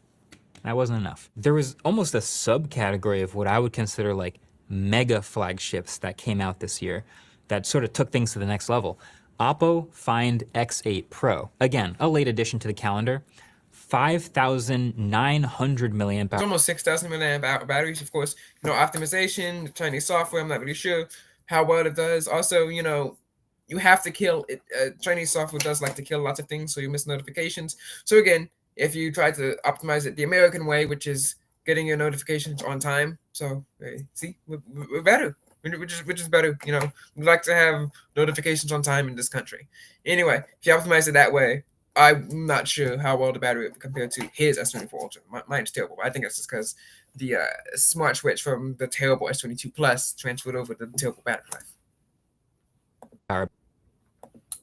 That wasn't enough. There was almost a subcategory of what I would consider like mega flagships that came out this year that sort of took things to the next level. Oppo Find X8 Pro. Again, a late addition to the calendar. 5,900 milliamp It's hour. almost 6,000 milliamp hour batteries, of course. Optimization, Chinese software, I'm not really sure how well it does. Also, you have to kill it. Chinese software does like to kill lots of things, so you miss notifications. So again, if you try to optimize it the American way, which is getting your notifications on time, so see, we're better, which is better. We like to have notifications on time in this country. Anyway, if you optimize it that way, I'm not sure how well the battery would compare to his S24 Ultra. Mine's terrible. I think that's just because the smart switch from the terrible S22 Plus transferred over to the terrible battery life.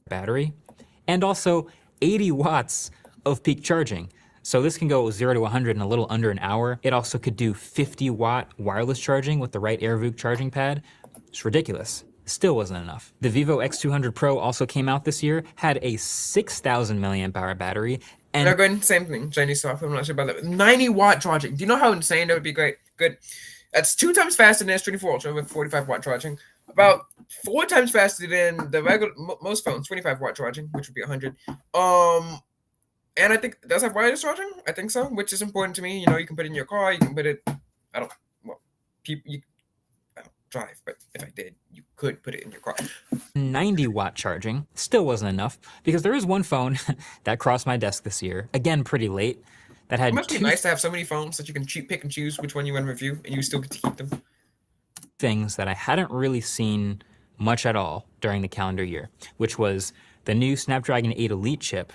Battery, and also 80 watts of peak charging. So this can go 0 to 100 in a little under an hour. It also could do 50 watt wireless charging with the right AirVook charging pad. It's ridiculous. still wasn't enough. The Vivo X200 Pro also came out this year, had a 6,000 milliamp hour battery, and Again, same thing. Chinese software. I'm not sure about that. 90-watt charging. Do you know how insane that would be? Great. Good. That's 2 times faster than S24 Ultra with 45-watt charging. About 4 times faster than the regular most phones, 25-watt charging, which would be 100. And I think does have wireless charging. I think so, which is important to me. You know, you can put it in your car. You can put it. I don't drive, but if I did, you could put it in your car. 90-watt charging still wasn't enough because there is one phone that crossed my desk this year, again pretty late, that had It must be nice to have so many phones that you can pick and choose which one you want to review, and you still get to keep them. things that I hadn't really seen much at all during the calendar year, which was the new Snapdragon 8 Elite chip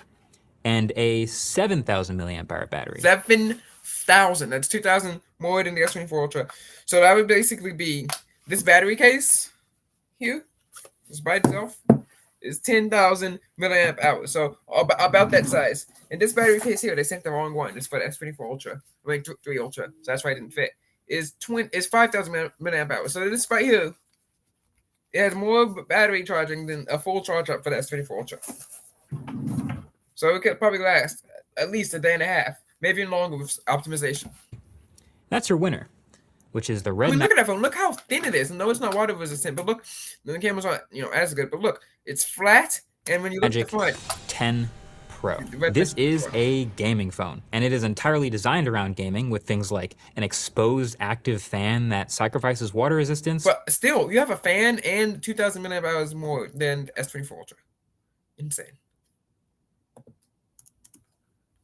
and a 7,000 milliamp hour battery. 7,000. That's 2,000 more than the S24 Ultra. So that would basically be this battery case here, just by itself, is 10,000 milliamp hours. So about that size. And this battery case here, they sent the wrong one. It's for the S24 Ultra. I mean, 3 Ultra. So that's why it didn't fit. Is 5,000 milliamp hours. So this right here, it has more battery charging than a full charge up for the S24 Ultra. So it could probably last at least a day and a half, maybe even longer with optimization. That's your winner, which is the Red. I mean, look at that phone. Look how thin it is. No, it's not water resistant, but look, the camera's not, as good. But look, it's flat, and when you look at the front, 10 Pro. This is a gaming phone, and it is entirely designed around gaming with things like an exposed active fan that sacrifices water resistance. But still, you have a fan and 2,000 milliamp hours more than S24 Ultra. Insane.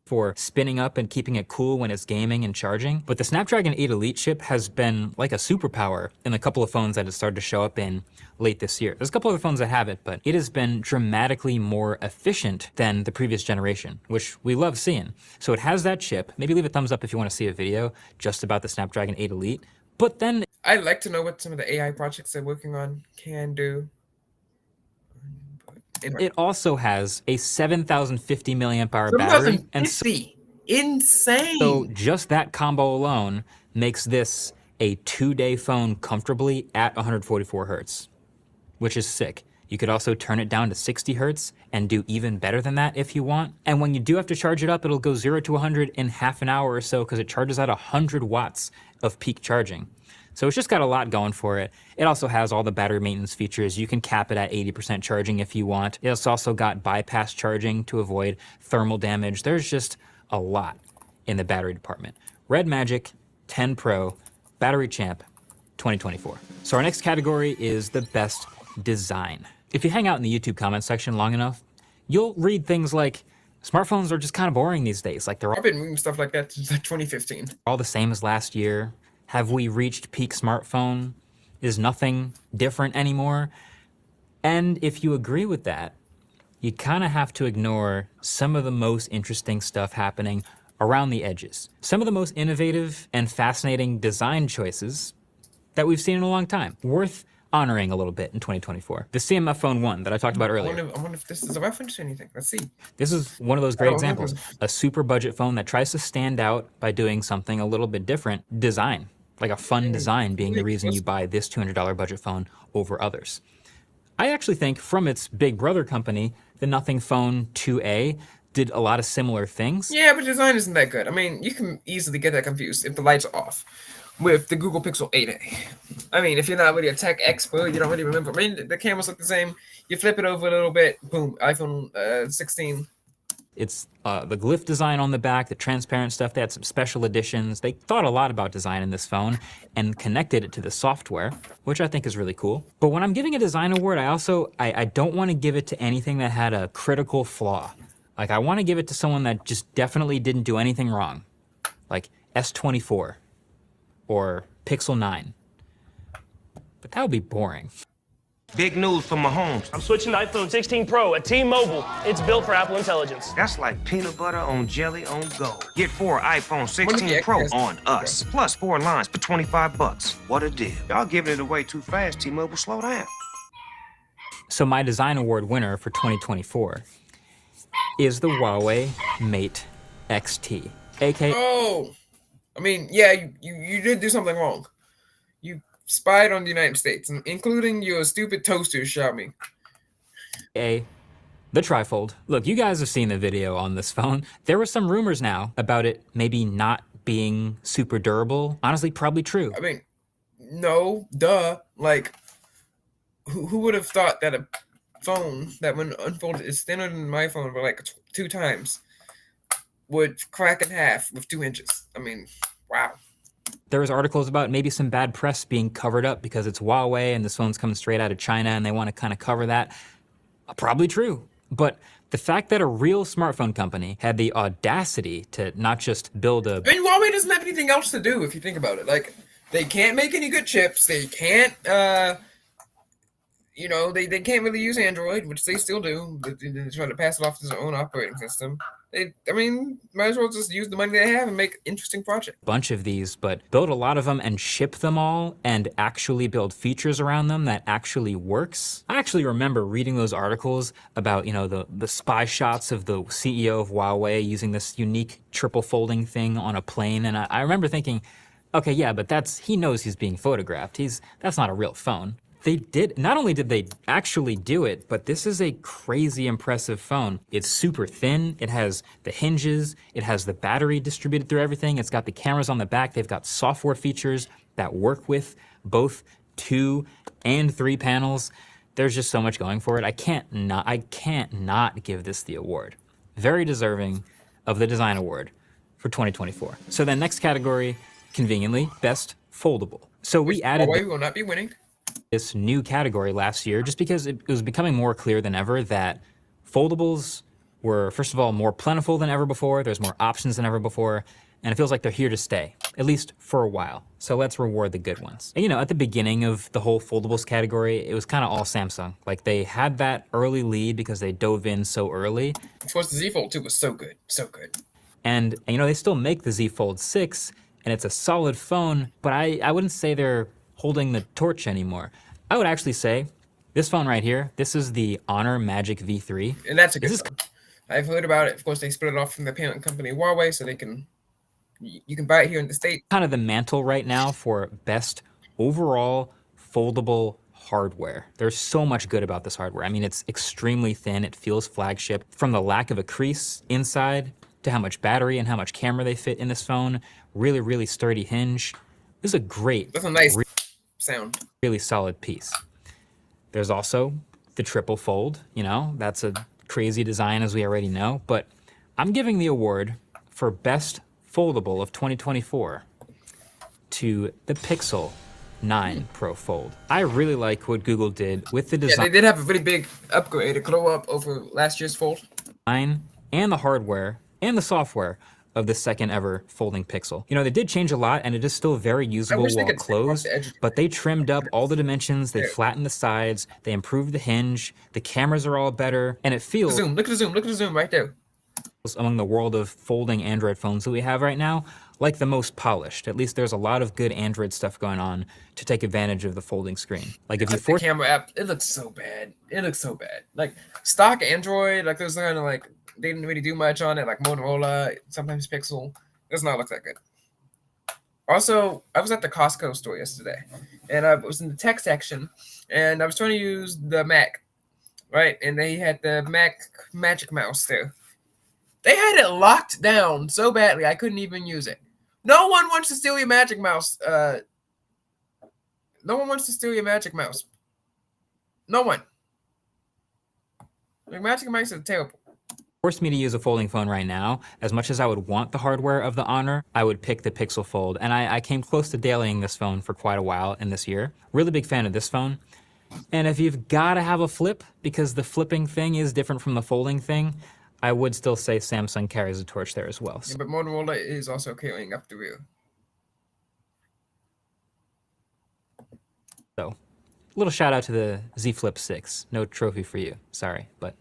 For spinning up and keeping it cool when it's gaming and charging. But the Snapdragon 8 Elite chip has been like a superpower in a couple of phones that it started to show up in late this year. There's a couple other phones that have it, but it has been dramatically more efficient than the previous generation, which we love seeing. So it has that chip. Maybe leave a thumbs up if you want to see a video just about the Snapdragon 8 Elite. But then I'd like to know what some of the AI projects they're working on can do. It also has a 7,050 milliamp hour battery. And so, insane. So just that combo alone makes this a 2-day phone comfortably at 144 hertz, which is sick. You could also turn it down to 60 hertz and do even better than that if you want. And when you do have to charge it up, it'll go 0 to 100 in half an hour or so because it charges at 100 watts of peak charging. So it's just got a lot going for it. It also has all the battery maintenance features. You can cap it at 80% charging if you want. It's also got bypass charging to avoid thermal damage. There's just a lot in the battery department. Red Magic 10 Pro, Battery Champ 2024. So our next category is the best design. If you hang out in the YouTube comment section long enough, you'll read things like, smartphones are just kind of boring these days. Like I've been reading stuff like that since like 2015. All the same as last year. Have we reached peak smartphone? Is nothing different anymore? And if you agree with that, you kind of have to ignore some of the most interesting stuff happening around the edges. Some of the most innovative and fascinating design choices that we've seen in a long time. Worth honoring a little bit in 2024. The CMF Phone 1 that I talked about earlier. I wonder if this is a reference to anything. Let's see. This is one of those great examples. A super budget phone that tries to stand out by doing something a little bit different. Design. Like a fun design being the reason you buy this $200 budget phone over others. I actually think from its big brother company, the Nothing Phone 2A did a lot of similar things. Yeah, but design isn't that good. I mean, you can easily get that confused if the lights are off with the Google Pixel 8a. I mean, if you're not really a tech expert, you don't really remember. I mean, the cameras look the same. You flip it over a little bit, boom, iPhone 16. It's the glyph design on the back, the transparent stuff. They had some special editions. They thought a lot about design in this phone and connected it to the software, which I think is really cool. But when I'm giving a design award, I don't want to give it to anything that had a critical flaw. Like, I want to give it to someone that just definitely didn't do anything wrong, like S24 or Pixel 9. But that would be boring. Big news for Mahomes. I'm switching to iPhone 16 Pro at T-Mobile. It's built for Apple Intelligence. That's like peanut butter on jelly on go. Get 4 iPhone 16 Pro on us. Plus 4 lines for $25. What a deal. Y'all giving it away too fast, T-Mobile, slow down. So my design award winner for 2024 is the Huawei Mate XT, aka. Oh, I mean, yeah, you did do something wrong. You spied on the United States, including your stupid toaster, Xiaomi. The trifold. Look, you guys have seen the video on this phone. There were some rumors now about it maybe not being super durable. Honestly, probably true. I mean, no, duh. Like, who would have thought that a phone that when unfolded is thinner than my phone by like 2 times would crack in half with 2 inches? I mean, wow. There was articles about maybe some bad press being covered up because it's Huawei and this phone's coming straight out of China and they want to kind of cover that. Probably true. But the fact that a real smartphone company had the audacity to not just build a... I mean, Huawei doesn't have anything else to do if you think about it. Like, they can't make any good chips. They can't, you know, they can't really use Android, which they still do. They try to pass it off as their own operating system. I mean, might as well just use the money they have and make interesting projects. Bunch of these, but build a lot of them and ship them all and actually build features around them that actually works. I actually remember reading those articles about, you know, the spy shots of the CEO of Huawei using this unique triple folding thing on a plane. And I remember thinking, okay, yeah, but he knows he's being photographed. That's not a real phone. They did, not only did they actually do it, but this is a crazy impressive phone. It's super thin, it has the hinges, it has the battery distributed through everything, it's got the cameras on the back, they've got software features that work with both 2 and 3 panels. There's just so much going for it. I can't not give this the award. Very deserving of the design award for 2024. So then next category, conveniently, best foldable. So we added... Huawei will not be winning. This new category last year just because it was becoming more clear than ever that foldables were, first of all, more plentiful than ever before. There's more options than ever before, and it feels like they're here to stay, at least for a while. So let's reward the good ones. And, you know, at the beginning of the whole foldables category, it was kind of all Samsung. Like, they had that early lead because they dove in so early. Of course, the Z Fold 2 was so good, so good. And you know, they still make the Z Fold 6, and it's a solid phone, but I wouldn't say they're holding the torch anymore. I would actually say this phone right here, this is the Honor Magic V3. And that's a good phone. I've heard about it. Of course, they split it off from the parent company Huawei, so you can buy it here in the States. Kind of the mantle right now for best overall foldable hardware. There's so much good about this hardware. I mean, it's extremely thin. It feels flagship. From the lack of a crease inside to how much battery and how much camera they fit in this phone. Really, really sturdy hinge. This is a great... That's a nice sound. Really solid piece. There's also the triple fold, you know, that's a crazy design as we already know, but I'm giving the award for best foldable of 2024 to the Pixel 9 Pro Fold. I really like what Google did with the design. Yeah, they did have a really big upgrade, a glow up over last year's Fold. And the hardware and the software of the second ever folding Pixel. You know, they did change a lot and it is still very usable while closed, but they trimmed up all the dimensions, they flattened the sides, they improved the hinge, the cameras are all better, and it feels... Zoom, look at the zoom, look at the zoom right there. Among the world of folding Android phones that we have right now, like the most polished. At least there's a lot of good Android stuff going on to take advantage of the folding screen. Like if you the camera app, it looks so bad. It looks so bad. Like stock Android, like there's kind of like, they didn't really do much on it, like Motorola, sometimes Pixel. It does not look that good. Also, I was at the Costco store yesterday, and I was in the tech section, and I was trying to use the Mac, right? And they had the Mac Magic Mouse there. They had it locked down so badly, I couldn't even use it. No one wants to steal your Magic Mouse. No one wants to steal your Magic Mouse. No one. Like, Magic Mice are terrible. Forced me to use a folding phone right now. As much as I would want the hardware of the Honor, I would pick the Pixel Fold. And I came close to dailying this phone for quite a while in this year. Really big fan of this phone. And if you've got to have a flip, because the flipping thing is different from the folding thing, I would still say Samsung carries a torch there as well. Yeah, but Motorola is also carrying up the rear. So, little shout out to the Z Flip 6. No trophy for you, sorry, but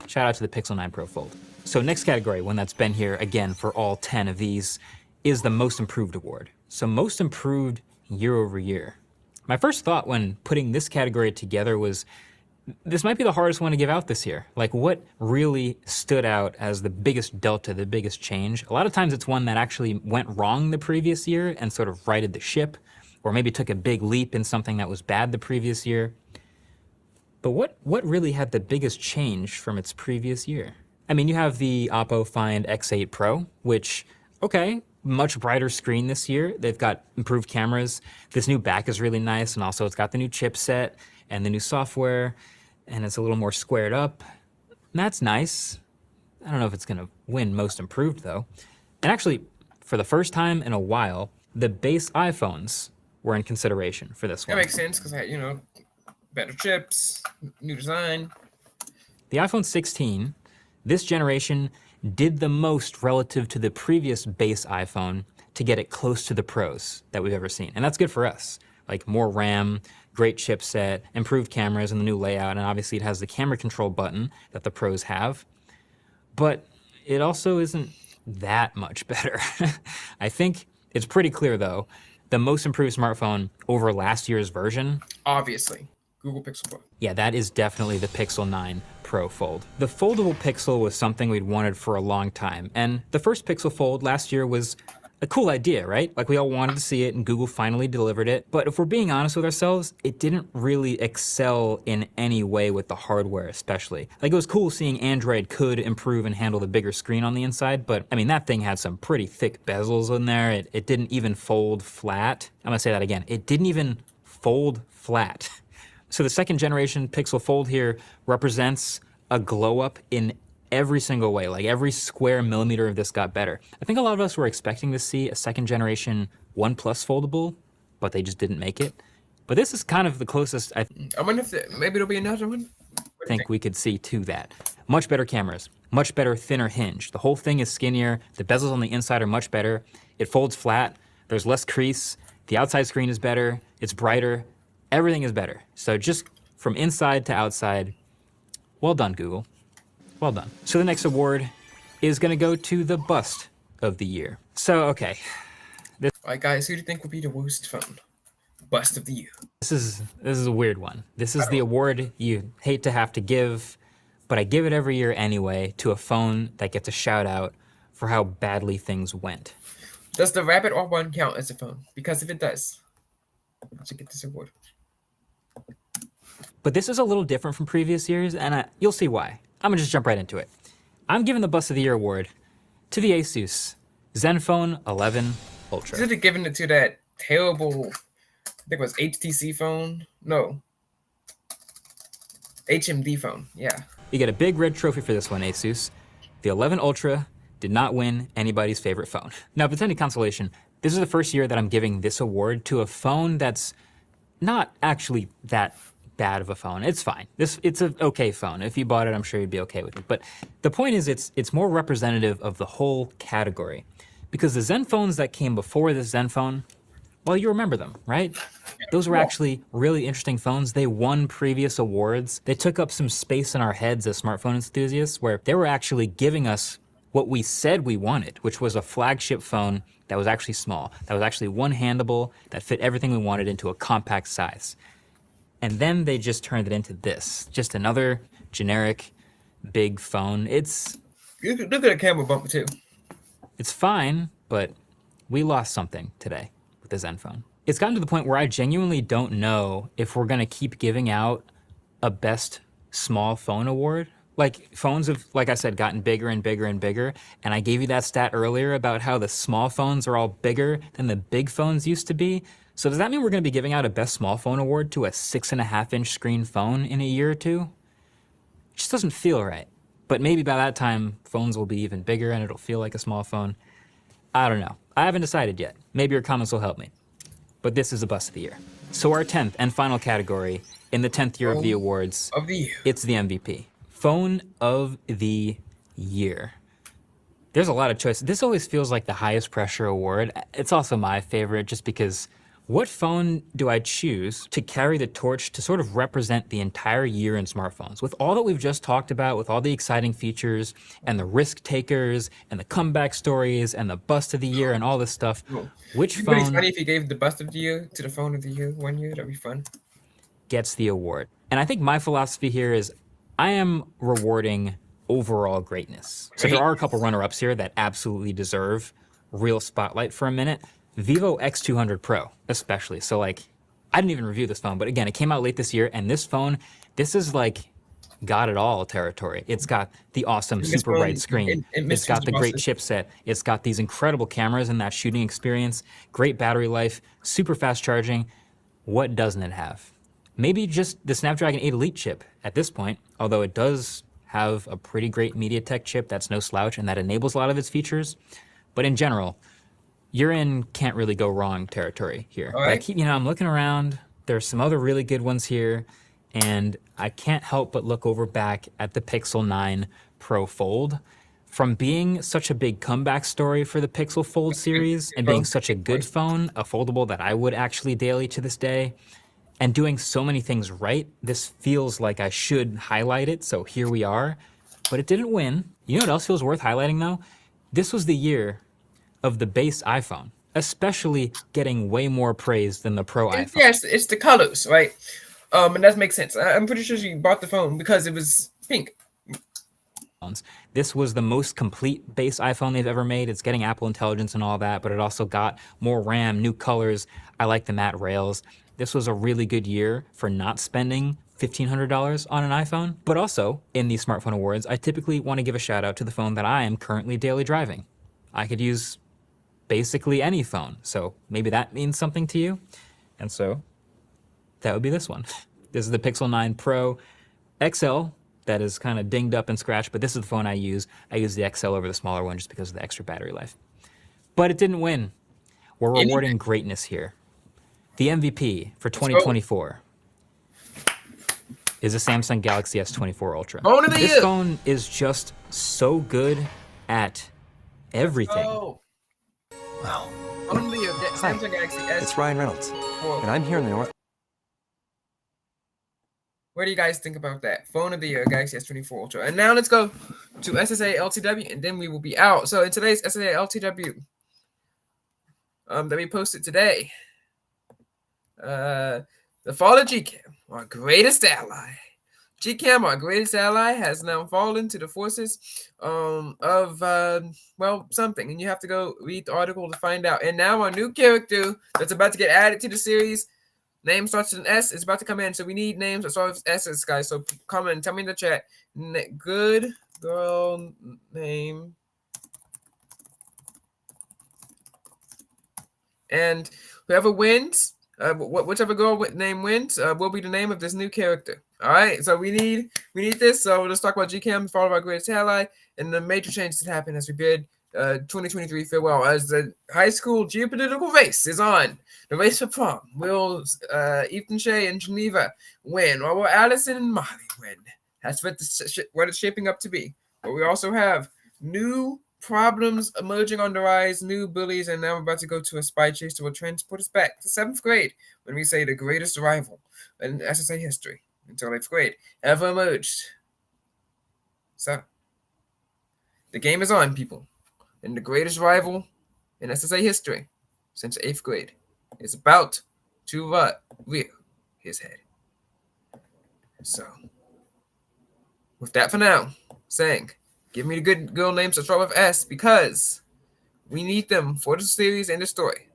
shout out to the Pixel 9 Pro Fold. So next category, one that's been here again for all 10 of these, is the Most Improved Award. So Most Improved year over year. My first thought when putting this category together was, this might be the hardest one to give out this year. Like, what really stood out as the biggest delta, the biggest change? A lot of times it's one that actually went wrong the previous year and sort of righted the ship. or maybe took a big leap in something that was bad the previous year. But what really had the biggest change from its previous year? I mean, you have the Oppo Find X8 Pro, which, okay, much brighter screen this year. They've got improved cameras. This new back is really nice, and also it's got the new chipset and the new software, and it's a little more squared up. And that's nice. I don't know if it's gonna win most improved though. And actually, for the first time in a while, the base iPhones were in consideration for this one. That makes sense because, you know, better chips, new design. The iPhone 16, this generation, did the most relative to the previous base iPhone to get it close to the pros that we've ever seen. And that's good for us. Like more RAM, great chipset, improved cameras, and the new layout. And obviously it has the camera control button that the pros have. But it also isn't that much better. I think it's pretty clear though, the most improved smartphone over last year's version, Obviously, Google Pixel Boy. yeah, that is definitely the Pixel 9 Pro Fold. The foldable Pixel was something we'd wanted for a long time, and the first Pixel Fold last year was a cool idea, right? Like we all wanted to see it and Google finally delivered it. But if we're being honest with ourselves, it didn't really excel in any way with the hardware especially. Like it was cool seeing Android could improve and handle the bigger screen on the inside, but I mean, that thing had some pretty thick bezels in there. It didn't even fold flat. I'm gonna say that again. It didn't even fold flat. So the second generation Pixel Fold here represents a glow up in every single way. Like every square millimeter of this got better. I think a lot of us were expecting to see a second generation OnePlus foldable, but they just didn't make it. But this is kind of the closest I wonder if maybe there'll be another one. think we could see to that. Much better cameras, much better thinner hinge. The whole thing is skinnier. The bezels on the inside are much better. It folds flat. There's less crease. The outside screen is better. It's brighter. Everything is better. So just from inside to outside, well done, Google. Well done. So the next award is gonna go to the bust of the year. So, okay, All right, guys, who do you think will be the worst phone? Bust of the year. this is a weird one. This is the award you hate to have to give, but I give it every year anyway to a phone that gets a shout out for how badly things went. Does the Rabbit R1 count as a phone? Because if it does, I should get this award. But this is a little different from previous years, and you'll see why. I'm gonna just jump right into it. I'm giving the Bust of the Year award to the Asus Zenfone 11 Ultra. Should have given it to that terrible, I think it was HTC phone. No. HMD phone. Yeah. You get a big red trophy for this one, Asus. The 11 Ultra did not win anybody's favorite phone. Now, if it's any consolation, this is the first year that I'm giving this award to a phone that's not actually that bad of a phone. It's fine. It's an okay phone. If you bought it, I'm sure you'd be okay with it. But the point is, it's more representative of the whole category, because the Zen phones that came before this Zen phone, well, you remember them, right? Those were actually really interesting phones. They won previous awards. They took up some space in our heads as smartphone enthusiasts, where they were actually giving us what we said we wanted, which was a flagship phone that was actually small, that was actually one-handable, that fit everything we wanted into a compact size. And then they just turned it into this, just another generic big phone. It's Look at the camera bumper too. It's fine, but we lost something today with the Zenfone. It's gotten to the point where I genuinely don't know if we're gonna keep giving out a best small phone award. Like, phones have, like I said, gotten bigger and bigger and bigger, and I gave you that stat earlier about how the small phones are all bigger than the big phones used to be. So does that mean we're gonna be giving out a best small phone award to a 6.5-inch screen phone in a year or two? It just doesn't feel right. But maybe by that time, phones will be even bigger and it'll feel like a small phone. I don't know. I haven't decided yet. Maybe your comments will help me. But this is the Bust of the Year. So our 10th and final category in the 10th year of the awards, Of the year. it's the MVP. Phone of the Year. There's a lot of choices. This always feels like the highest pressure award. It's also my favorite just because what phone do I choose to carry the torch to sort of represent the entire year in smartphones? With all that we've just talked about, with all the exciting features and the risk takers and the comeback stories and the bust of the year and all this stuff, which It'd be really phone funny if you gave the bust of the year to the phone of the year one year. That'd be fun. gets the award? And I think my philosophy here is I am rewarding overall greatness. So there are a couple runner-ups here that absolutely deserve real spotlight for a minute. Vivo X200 Pro, especially. So like, I didn't even review this phone, but again, it came out late this year, and this phone, this is like got it all territory. It's got the awesome This super phone, bright screen. It's got the great chipset. It's got these incredible cameras and that shooting experience, great battery life, super fast charging. What doesn't it have? Maybe just the Snapdragon 8 Elite chip at this point, although it does have a pretty great MediaTek chip that's no slouch and that enables a lot of its features. But in general, you're in can't really go wrong territory here. All But I right. keep, I'm looking around. There's some other really good ones here, and I can't help but look over back at the Pixel 9 Pro Fold. From being such a big comeback story for the Pixel Fold series and being such a good phone, a foldable that I would actually daily to this day, and doing so many things right, this feels like I should highlight it, so here we are. But it didn't win. You know what else feels worth highlighting though? This was the year of the base iPhone, especially getting way more praise than the Pro iPhone. Yes, it's the colors, right? And that makes sense. I'm pretty sure she bought the phone because it was pink. This was the most complete base iPhone they've ever made. It's getting Apple Intelligence and all that, but it also got more RAM, new colors. I like the matte rails. This was a really good year for not spending $1,500 on an iPhone. But also, in these smartphone awards, I typically want to give a shout out to the phone that I am currently daily driving. I could use basically any phone, so maybe that means something to you. And so, that would be this one. This is the Pixel 9 Pro XL. That is kind of dinged up and scratched, but this is the phone I use. I use the XL over the smaller one just because of the extra battery life. But it didn't win. We're rewarding greatness here. The MVP for 2024 is a Samsung Galaxy S24 Ultra. Phone of the This year. phone is just so good at everything. Oh, Wow. phone of the year. Samsung Galaxy S. It's Ryan Reynolds, and I'm here in the North. What do you guys think about that? Phone of the year, Galaxy S24 Ultra. And now let's go to SSA LTW, and then we will be out. So in today's SSA LTW, that we posted today, the fall of GCam, our greatest ally. GCam, our greatest ally, has now fallen to the forces of well, something, and you have to go read the article to find out. And now our new character that's about to get added to the series. Name starts with an S. It's about to come in, so we need names that start with S's, guys. So comment, tell me in the chat. Good girl name. And whoever wins, whichever girl name wins, will be the name of this new character. All right. So we need this. So let's talk about GCam, follow our greatest ally, and the major changes that happened as we bid 2023 farewell as the high school geopolitical race is on. The race for prom. Will Ethan Shea in Geneva win? Or will Allison and Molly win? That's what it's shaping up to be. But we also have new problems emerging on the rise, new bullies, and now we're about to go to a spy chase that will transport us back to 7th grade when we say the greatest rival in SSA history until 8th grade ever emerged. So, the game is on, people. And the greatest rival in SSA history since 8th grade is about to rear his head. So, with that for now, saying, give me the good girl names that start with S because we need them for the series and the story.